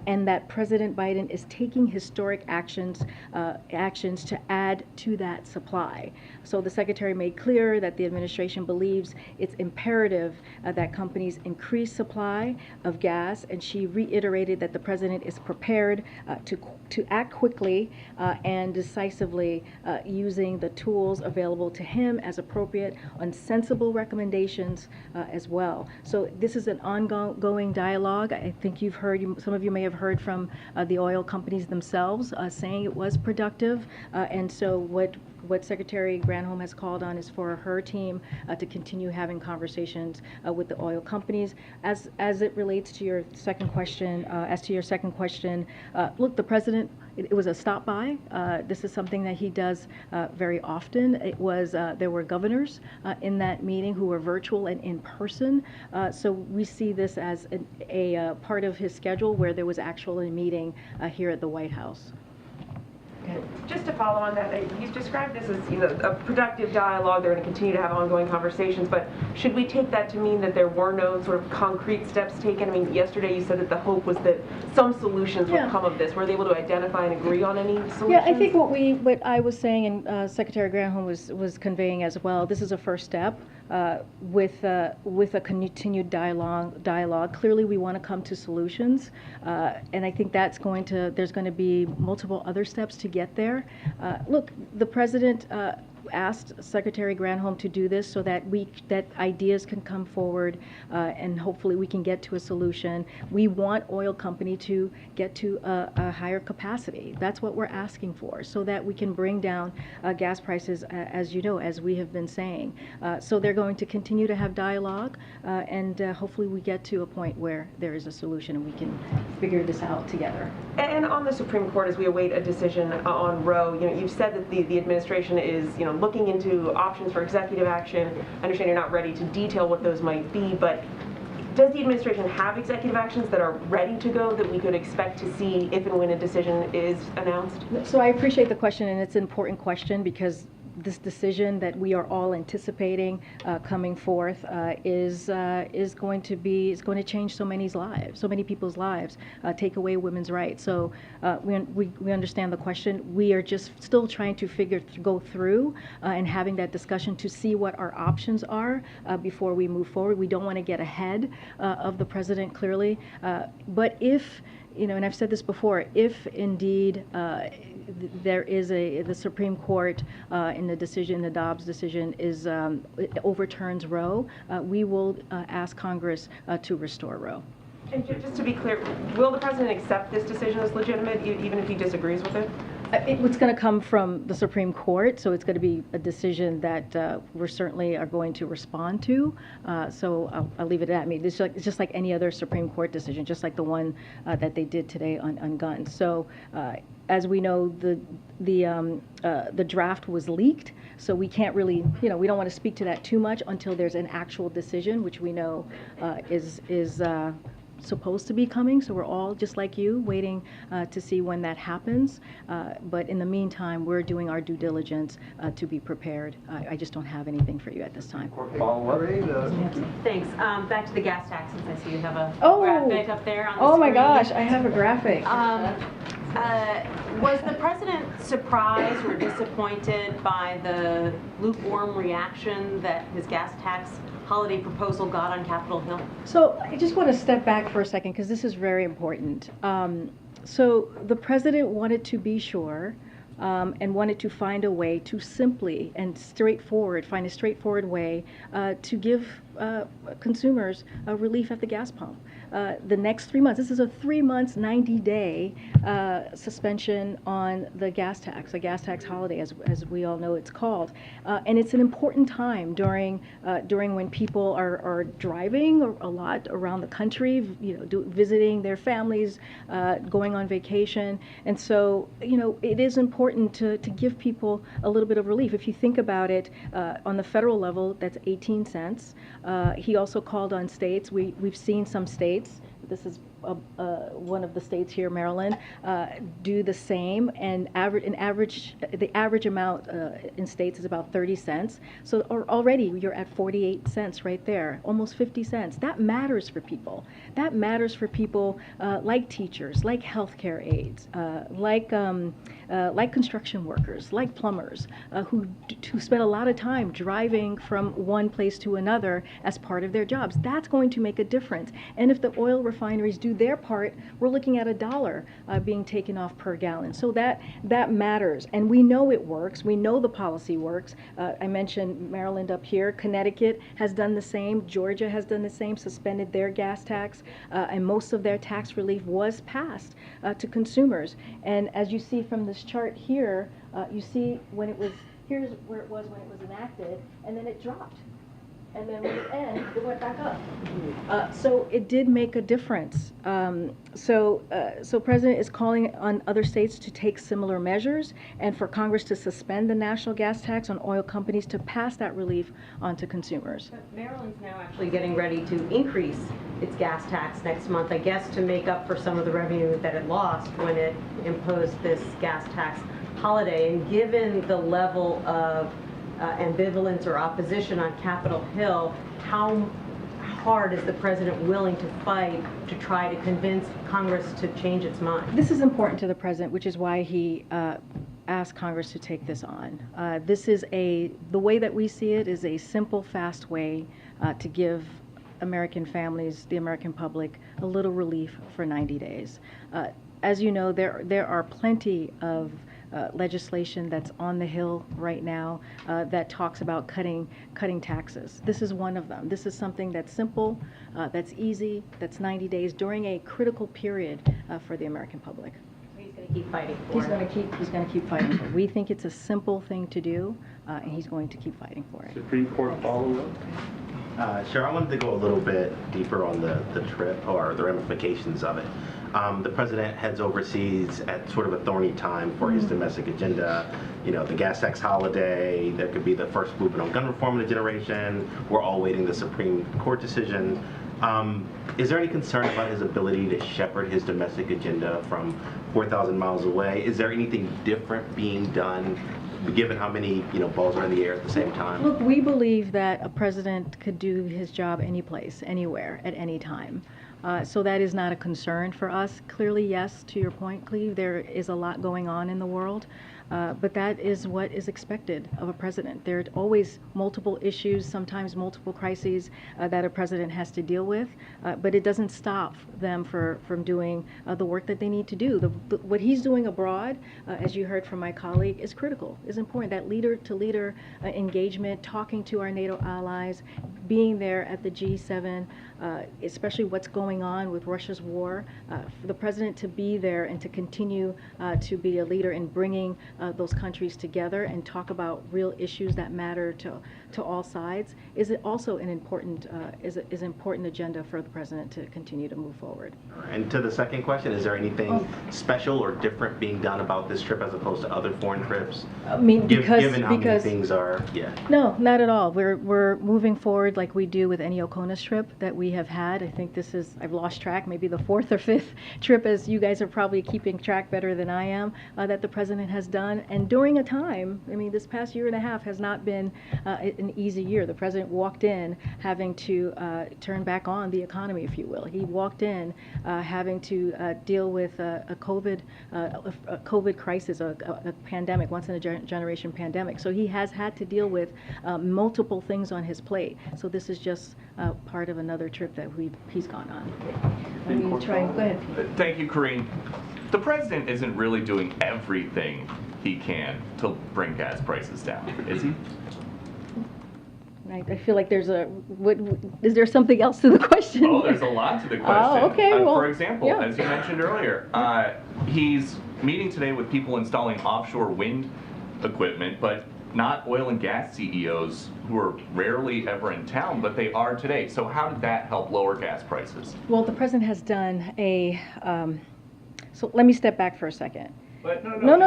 and that President Biden is taking historic actions to add to that supply. So the Secretary made clear that the administration believes it's imperative that companies increase supply of gas, and she reiterated that the President is prepared to act quickly and decisively using the tools available to him as appropriate on sensible recommendations as well. So this is an ongoing dialogue. I think you've heard, some of you may have heard from the oil companies themselves saying it was productive. And so what Secretary Granholm has called on is for her team to continue having conversations with the oil companies. As it relates to your second question, look, the President, it was a stop by. This is something that he does very often. It was there were governors in that meeting who were virtual and in person. So we see this as a part of his schedule where there was actually a meeting here at the White House. Just to follow on that, you've described this as a productive dialogue. They're going to continue to have ongoing conversations, but should we take that to mean that there were no sort of concrete steps taken? I mean, yesterday you said that the hope was that some solutions would come of this. Were they able to identify and agree on any solutions? Yeah, I think what I was saying and Secretary Granholm was conveying as well, this is a first step. With a continued dialogue. Clearly, we want to come to solutions, and I think there's going to be multiple other steps to get there. Look, the President asked Secretary Granholm to do this so that ideas can come forward and hopefully we can get to a solution. We want oil company to get to a higher capacity. That's what we're asking for, so that we can bring down gas prices, as you know, as we have been saying. So they're going to continue to have dialogue, and hopefully we get to a point where there is a solution and we can figure this out together. And on the Supreme Court, as we await a decision on Roe, you've said that the administration is, looking into options for executive action. I understand you're not ready to detail what those might be, but does the administration have executive actions that are ready to go that we could expect to see if and when a decision is announced? So I appreciate the question, and it's an important question because this decision that we are all anticipating coming forth is going to change so many people's lives, take away women's rights. So we understand the question. We are just still trying to go through and having that discussion to see what our options are before we move forward. We don't want to get ahead of the President, clearly, but if, and I've said this before, if indeed there is the Supreme Court in the Dobbs decision overturns Roe, we will ask Congress to restore Roe. And just to be clear, will the President accept this decision as legitimate, even if he disagrees with it? It's going to come from the Supreme Court, so it's going to be a decision that we certainly are going to respond to. So I'll leave it at that. I mean, it's just like any other Supreme Court decision, just like the one that they did today on guns. So as we know, the draft was leaked, so we can't really, we don't want to speak to that too much until there's an actual decision, which we know is supposed to be coming. So we're all, just like you, waiting to see when that happens. But in the meantime, we're doing our due diligence to be prepared. I just don't have anything for you at this time. Thanks. Back to the gas tax, since I see you have a graphic up there on the screen. My gosh, I have a graphic. Was the President surprised or disappointed by the lukewarm reaction that his gas tax holiday proposal got on Capitol Hill? So I just want to step back for a second because this is very important. So the President wanted to be sure and wanted to find a way to simply and find a straightforward way to give consumers relief at the gas pump. the next 3 months. This is a 3 months, 90-day suspension on the gas tax, a gas tax holiday, as we all know it's called. And it's an important time during when people are driving a lot around the country, visiting their families, going on vacation. And so, it is important to give people a little bit of relief. If you think about it, on the federal level, that's 18 cents. He also called on states. We've seen some states, this is one of the states here, Maryland, do the same, and the average amount in states is about 30 cents. So already you're at 48 cents right there, almost 50 cents. That matters for people. That matters for people like teachers, like healthcare aides, like construction workers, like plumbers, who spend a lot of time driving from one place to another as part of their jobs. That's going to make a difference. And if the oil refineries do their part, we're looking at $1 being taken off per gallon. So that matters, and we know it works. We know the policy works. I mentioned Maryland up here. Connecticut has done the same. Georgia has done the same, suspended their gas tax, and most of their tax relief was passed to consumers. And as you see from this chart here, you see here's where it was when it was enacted, and then it dropped. And then when it ends, it went back up. So it did make a difference. So President is calling on other states to take similar measures, and for Congress to suspend the national gas tax on oil companies to pass that relief on to consumers. But Maryland's now actually getting ready to increase its gas tax next month, I guess, to make up for some of the revenue that it lost when it imposed this gas tax holiday. And given the level of ambivalence or opposition on Capitol Hill, how hard is the president willing to fight to try to convince Congress to change its mind? This is important to the president, which is why he asked Congress to take this on. This is the way that we see it is a simple, fast way to give American families, the American public, a little relief for 90 days. As you know, there are plenty of legislation that's on the Hill right now that talks about cutting taxes. This is one of them. This is something that's simple, that's easy, that's 90 days during a critical period for the American public. He's going to keep fighting for He's going to keep fighting for it. We think it's a simple thing to do, and he's going to keep fighting for it. Supreme Court follow-up? Sure, I wanted to go a little bit deeper on the trip or the ramifications of it. The president heads overseas at sort of a thorny time for his domestic agenda. The gas tax holiday, there could be the first movement on gun reform in a generation. We're all waiting the Supreme Court decision. Is there any concern about his ability to shepherd his domestic agenda from 4,000 miles away? Is there anything different being done, given how many balls are in the air at the same time? Look, we believe that a president could do his job any place, anywhere, at any time. So that is not a concern for us. Clearly, yes, to your point, Cleve, there is a lot going on in the world. But that is what is expected of a president. There are always multiple issues, sometimes multiple crises that a president has to deal with, but it doesn't stop them from doing the work that they need to do. What he's doing abroad, as you heard from my colleague, is critical, is important. That leader-to-leader engagement, talking to our NATO allies, being there at the G7, especially what's going on with Russia's war, for the president to be there and to continue to be a leader in bringing those countries together and talk about real issues that matter to all sides is also an important important agenda for the president to continue to move forward. And to the second question, is there anything special or different being done about this trip as opposed to other foreign trips? I mean, given how many things are, No, not at all. We're moving forward like we do with any Oconus trip that we have had. I think this is, I've lost track, maybe the 4th or 5th trip, as you guys are probably keeping track better than I am, that the president has done. And during a time, I mean, this past year and a half has not been an easy year. The president walked in having to turn back on the economy, if you will. He walked in having to deal with a COVID crisis, a pandemic, once in a generation pandemic. So he has had to deal with multiple things on his plate. So this is just part of another trip that he's gone on. Go ahead, Pete. Thank you, Karine. The president isn't really doing everything he can to bring gas prices down, is he? I feel like there's is there something else to the question? Oh, there's a lot to the question. Oh, okay. Well, for example, yeah. as you mentioned earlier, he's meeting today with people installing offshore wind equipment, but not oil and gas CEOs who are rarely ever in town, but they are today. So how did that help lower gas prices? Well, the president has done a, so let me step back for a second. But No,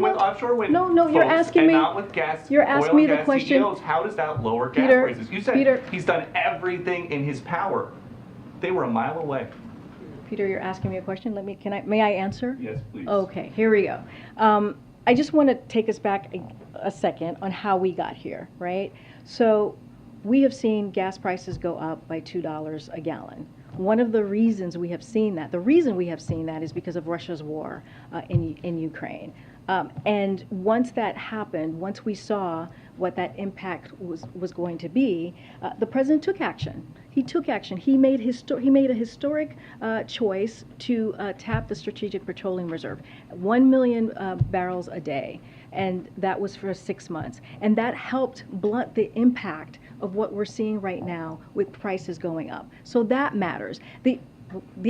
with offshore wind you're folks asking and me. not with gas, You're asking oil me and the gas question. CEOs, how does that lower gas Peter, prices? You said Peter, he's done everything in his power. They were a mile away. Peter, you're asking me a question. May I answer? Yes, please. Okay, here we go. I just want to take us back a second on how we got here, right? So we have seen gas prices go up by $2 a gallon. One of the reasons we have seen that, is because of Russia's war in Ukraine. And once that happened, once we saw what that impact was going to be, the president took action. He took action. He made a historic choice to tap the Strategic Petroleum Reserve, 1 million barrels a day, and that was for 6 months. And that helped blunt the impact of what we're seeing right now with prices going up. So that matters. The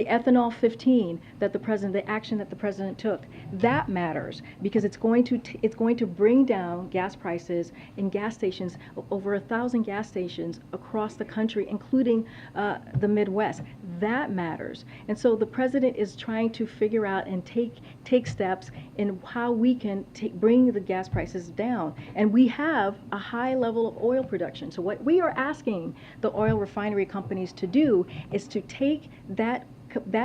ethanol 15 the action that the president took, that matters because it's going to bring down gas prices in gas stations, over 1,000 gas stations across the country, including the Midwest. That matters. And so the president is trying to figure out and take steps in how we can bring the gas prices down. And we have a high level of oil production. So what we are asking the oil refinery companies to do is to take that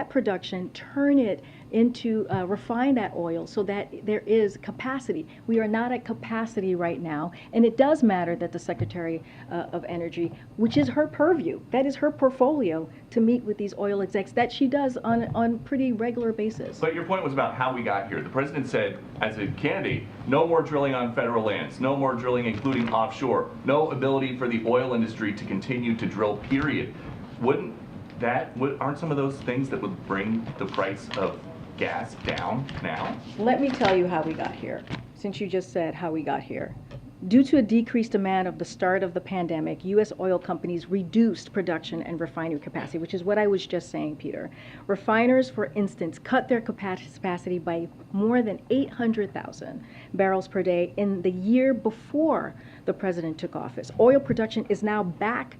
production, turn it into refine that oil so that there is capacity. We are not at capacity right now, and it does matter that the Secretary of Energy, which is her purview, that is her portfolio, to meet with these oil execs, that she does on pretty regular basis. But your point was about how we got here. The president said, as a candidate, no more drilling on federal lands, no more drilling including offshore, no ability for the oil industry to continue to drill, period. Aren't some of those things that would bring the price of gas down now? Let me tell you how we got here, since you just said how we got here. Due to a decreased demand of the start of the pandemic, U.S. oil companies reduced production and refinery capacity, which is what I was just saying, Peter. Refiners, for instance, cut their capacity by more than 800,000 barrels per day in the year before the president took office. Oil production is now back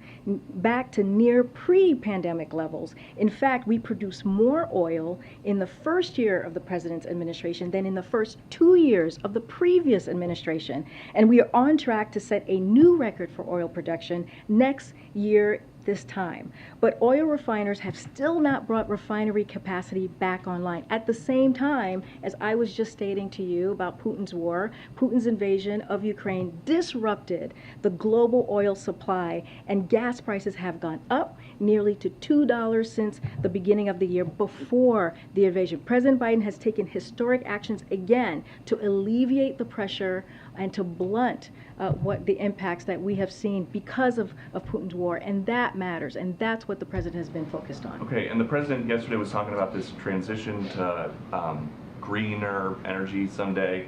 to near pre-pandemic levels. In fact, we produce more oil in the first year of the president's administration than in the first 2 years of the previous administration. And we are on track to set a new record for oil production next year this time. But oil refiners have still not brought refinery capacity back online. At the same time, as I was just stating to you about Putin's war, Putin's invasion of Ukraine disrupted the global oil supply, and gas prices have gone up nearly to $2 since the beginning of the year before the invasion. President Biden has taken historic actions again to alleviate the pressure and to blunt what the impacts that we have seen because of Putin's war, and that matters, and that's what the president has been focused on. Okay, and the president yesterday was talking about this transition to greener energy someday.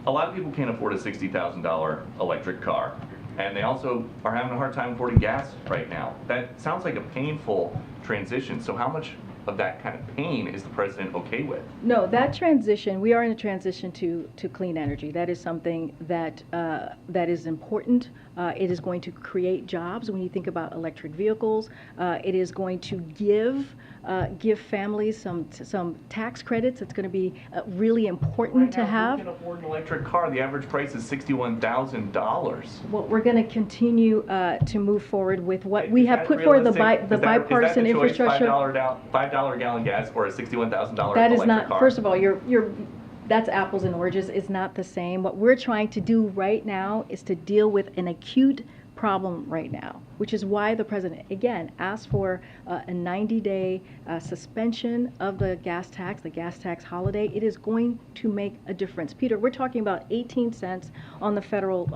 A lot of people can't afford a $60,000 electric car, and they also are having a hard time affording gas right now. That sounds like a painful transition. So how much of that kind of pain is the president okay with? No, that transition, we are in a transition to clean energy. That is something that that is important. It is going to create jobs. When you think about electric vehicles, it is going to give families some tax credits. It's going to be really important to have. Who can afford an electric car? The average price is $61,000. Well, we're going to continue to move forward with what we have put forward, the bipartisan infrastructure. $5 gallon gas or a $61,000 that is electric not, car? First of all, that's apples and oranges. It's not the same. What we're trying to do right now is to deal with an acute problem right now, which is why the president, again, asked for a 90-day suspension of the gas tax holiday. It is going to make a difference. Peter, we're talking about 18 cents on the federal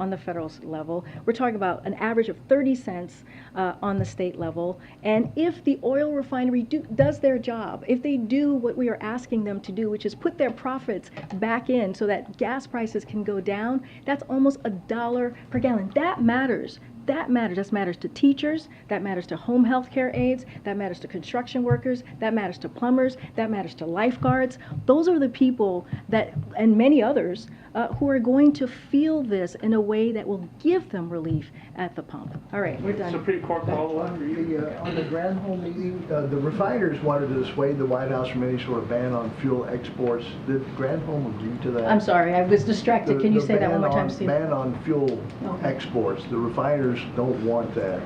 level. We're talking about an average of 30 cents on the state level. And if the oil refinery does their job, if they do what we are asking them to do, which is put their profits back in so that gas prices can go down, that's almost $1 per gallon. That matters. that matters. That matters to teachers, that matters to home health care aides, that matters to construction workers, that matters to plumbers, that matters to lifeguards. Those are the people that, and many others, who are going to feel this in a way that will give them relief at the pump. All right, we're done. Supreme Court follow-up. On the Granholm meeting, the refiners wanted to dissuade the White House from any sort of ban on fuel exports. Did Granholm agree to that? I'm sorry, I was distracted. Can you say that one more time, Steve? Ban on fuel exports. The refiners don't want that.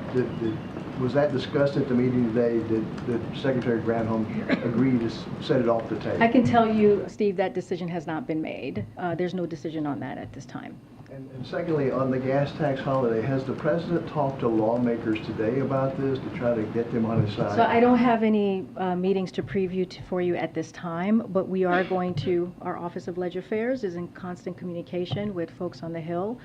Was that discussed at the meeting today? Did Secretary Granholm agree to set it off the table? I can tell you, Steve, that decision has not been made. There's no decision on that at this time. And secondly, on the gas tax holiday, has the president talked to lawmakers today about this to try to get them on his side? So I don't have any meetings to preview for you at this time, but we are going to, our Office of Ledger Affairs is in constant communication with folks on the Hill.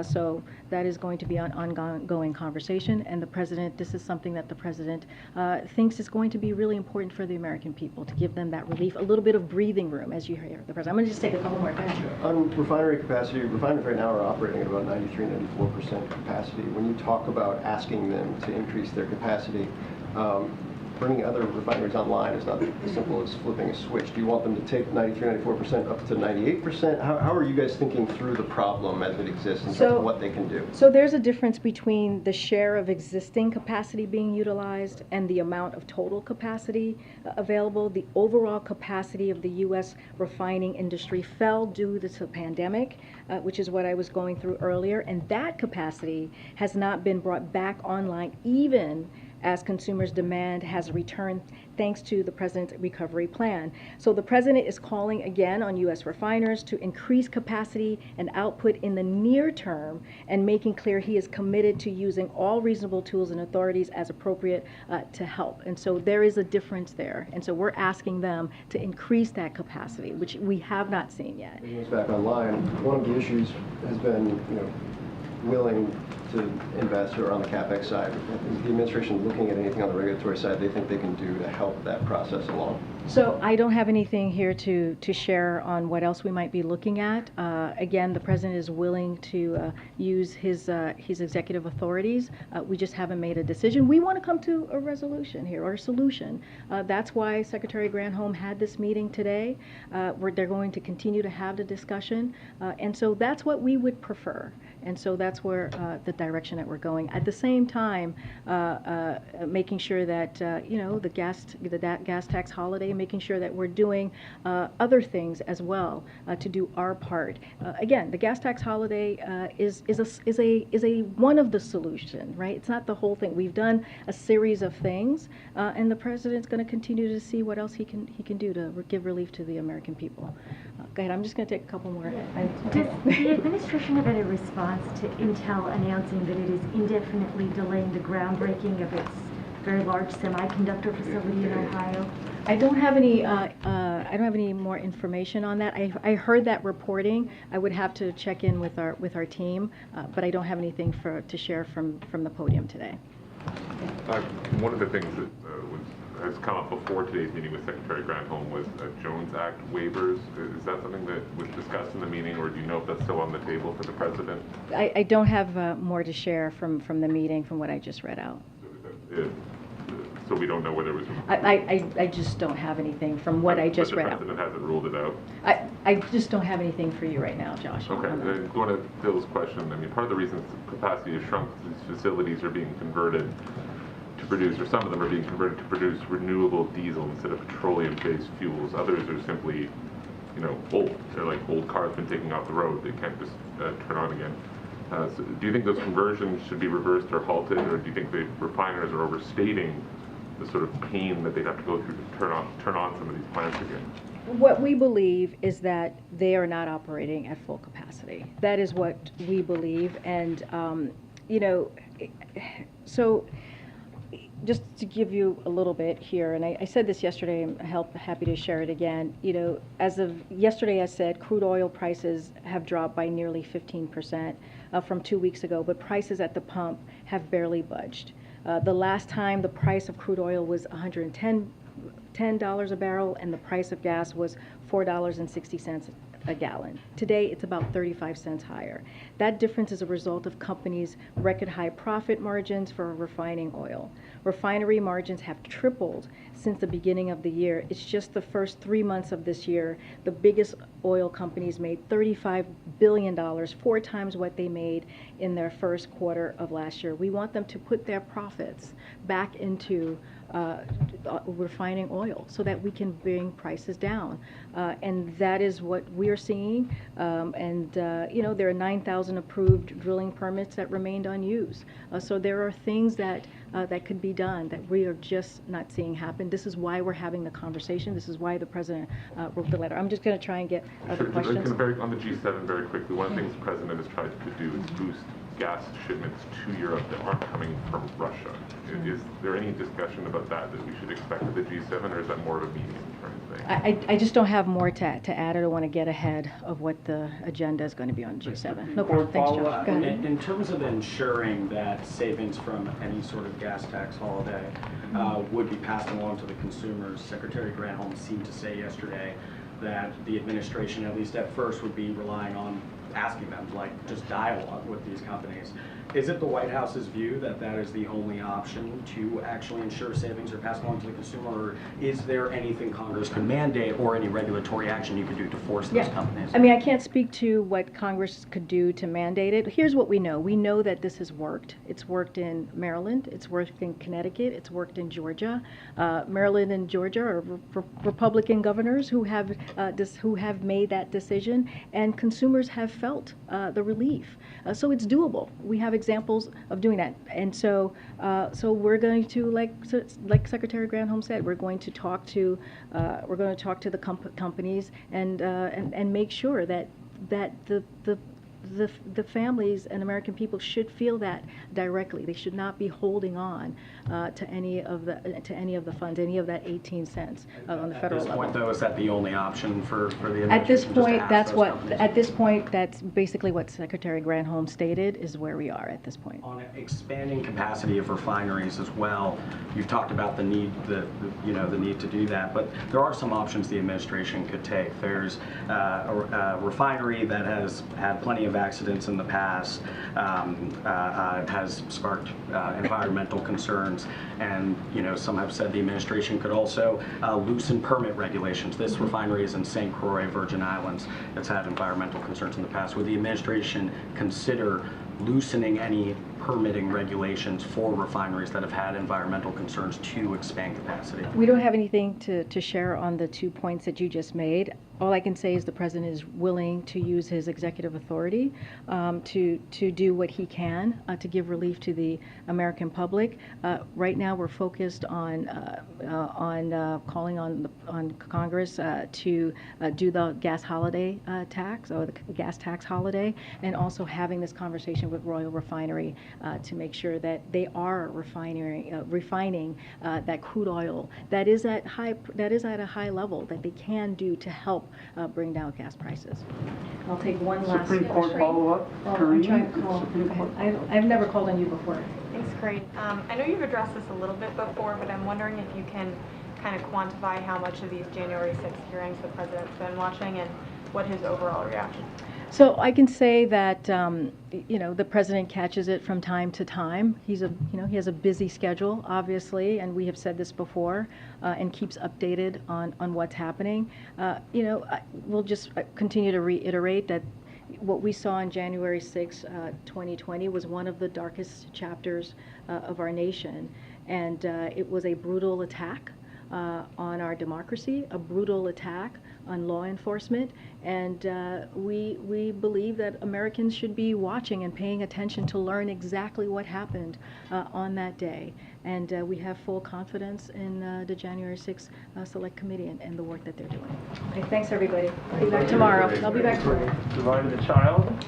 So that is going to be an ongoing conversation. And the president, this is something that the president thinks is going to be really important for the American people, to give them that relief, a little bit of breathing room, as you hear the president. I'm going to just take a couple more. On refinery capacity, refineries right now are operating at about 93-94% capacity. When you talk about asking them to increase their capacity, bringing other refineries online is not as simple as flipping a switch. Do you want them to take 93-94% up to 98%? How are you guys thinking through the problem as it exists in terms of what they can do? So there's a difference between the share of existing capacity being utilized and the amount of total capacity available. The overall capacity of the U.S. refining industry fell due to the pandemic, which is what I was going through earlier, and that capacity has not been brought back online even as consumers' demand has returned thanks to the president's recovery plan. So the president is calling again on U.S. refiners to increase capacity and output in the near term and making clear he is committed to using all reasonable tools and authorities as appropriate to help. And so there is a difference there. And so we're asking them to increase that capacity, which we have not seen yet. Bringing us back online, one of the issues has been, willing to invest or on the CapEx side. Is the administration looking at anything on the regulatory side they think they can do to help that process along? So I don't have anything here to share on what else we might be looking at. Again, the president is willing to use his executive authorities. We just haven't made a decision. We want to come to a resolution here, or a solution. That's why Secretary Granholm had this meeting today, where they're going to continue to have the discussion. And so that's what we would prefer. And so that's where the direction that we're going. At the same time, making sure that the gas tax holiday, making sure that we're doing other things as well to do our part. Again, the gas tax holiday is a one of the solution, right? It's not the whole thing. We've done a series of things, and the president's going to continue to see what else he can do to give relief to the American people. Go ahead. I'm just going to take a couple more. Does the administration have any response to Intel announcing that it is indefinitely delaying the groundbreaking of its very large semiconductor facility in Ohio? I don't have any more information on that. I heard that reporting. I would have to check in with our team, but I don't have anything to share from the podium today. One of the things that has come up before today's meeting with Secretary Granholm was Jones Act waivers. Is that something that was discussed in the meeting, or do you know if that's still on the table for the president? I don't have more to share from the meeting, from what I just read out. So we don't know whether it was... I just don't have anything from what I just read out. But the president hasn't ruled it out? I just don't have anything for you right now, Josh. Okay, and going to Bill's question, I mean, part of the reason capacity has shrunk, these facilities are being converted to produce, or some of them are being converted to produce renewable diesel instead of petroleum-based fuels. Others are simply, old. They're like old cars been taken off the road. They can't just turn on again. So do you think those conversions should be reversed or halted, or do you think the refiners are overstating the sort of pain that they'd have to go through to turn on some of these plants again? What we believe is that they are not operating at full capacity. That is what we believe, and so just to give you a little bit here, and I said this yesterday, I'm happy to share it again. As of yesterday, I said crude oil prices have dropped by nearly 15% from 2 weeks ago, but prices at the pump have barely budged. The last time the price of crude oil was $110 a barrel, and the price of gas was $4.60 a gallon. Today, it's about 35 cents higher. That difference is a result of companies' record high profit margins for refining oil. Refinery margins have tripled since the beginning of the year. It's just the first 3 months of this year, the biggest oil companies made $35 billion, 4 times what they made in their first quarter of last year. We want them to put their profits back into refining oil so that we can bring prices down. And that is what we're seeing. You know, there are 9,000 approved drilling permits that remained unused. So there are things that could be done that we are just not seeing happen. This is why we're having the conversation. This is why the president wrote the letter. I'm just going to try and get other questions. On the G7, very quickly, one of the things the president has tried to do is boost gas shipments to Europe that aren't coming from Russia. Is there any discussion about that we should expect at the G7, or is that more of a medium-term thing? I just don't have more to add. I don't want to get ahead of what the agenda is going to be on G7. No problem. Thanks, Josh. Go ahead. In terms of ensuring that savings from any sort of gas tax holiday would be passed along to the consumers, Secretary Granholm seemed to say yesterday that the administration, at least at first, would be relying on asking them, like, just dialogue with these companies. Is it the White House's view that that is the only option to actually ensure savings are passed along to the consumer, or is there anything Congress could mandate or any regulatory action you could do to force those companies? I mean, I can't speak to what Congress could do to mandate it. Here's what we know. We know that this has worked. It's worked in Maryland. It's worked in Connecticut. It's worked in Georgia. Maryland and Georgia are Republican governors who have made that decision, and consumers have felt the relief. So it's doable. We have examples of doing that, and so we're going to, like Secretary Granholm said, we're going to talk to the companies and make sure that the families and American people should feel that directly. They should not be holding on to any of the funds, any of that 18 cents on the federal level. At this point, though, is that the only option for the administration? At this point, that's basically what Secretary Granholm stated is where we are at this point. On expanding capacity of refineries as well, you've talked about the need, the need to do that, but there are some options the administration could take. There's a refinery that has had plenty of accidents in the past, has sparked environmental concerns, and some have said the administration could also loosen permit regulations. This refinery is in St. Croix, Virgin Islands. It's had environmental concerns in the past. Would the administration consider loosening any permitting regulations for refineries that have had environmental concerns to expand capacity? We don't have anything to share on the 2 points that you just made. All I can say is the president is willing to use his executive authority to do what he can to give relief to the American public. Right now, we're focused on calling on Congress to do the gas holiday tax, or the gas tax holiday, and also having this conversation with Royal Refinery to make sure that they are refining that crude oil that is at a high level that they can do to help bring down gas prices. I'll take one last Supreme Court follow-up. I'm trying to call. I've never called on you before. Thanks, Karine. I know you've addressed this a little bit before, but I'm wondering if you can kind of quantify how much of these January 6th hearings the president's been watching and what his overall reaction. So I can say that the president catches it from time to time. He has a busy schedule, obviously, and we have said this before, and keeps updated on what's happening. We'll just continue to reiterate that what we saw on January 6, 2020 was one of the darkest chapters of our nation, and it was a brutal attack on our democracy, a brutal attack on law enforcement, and we believe that Americans should be watching and paying attention to learn exactly what happened on that day. And we have full confidence in the January 6th Select Committee and the work that they're doing. Okay, thanks everybody. I'll be back tomorrow. I'll be back tomorrow. Divide the child.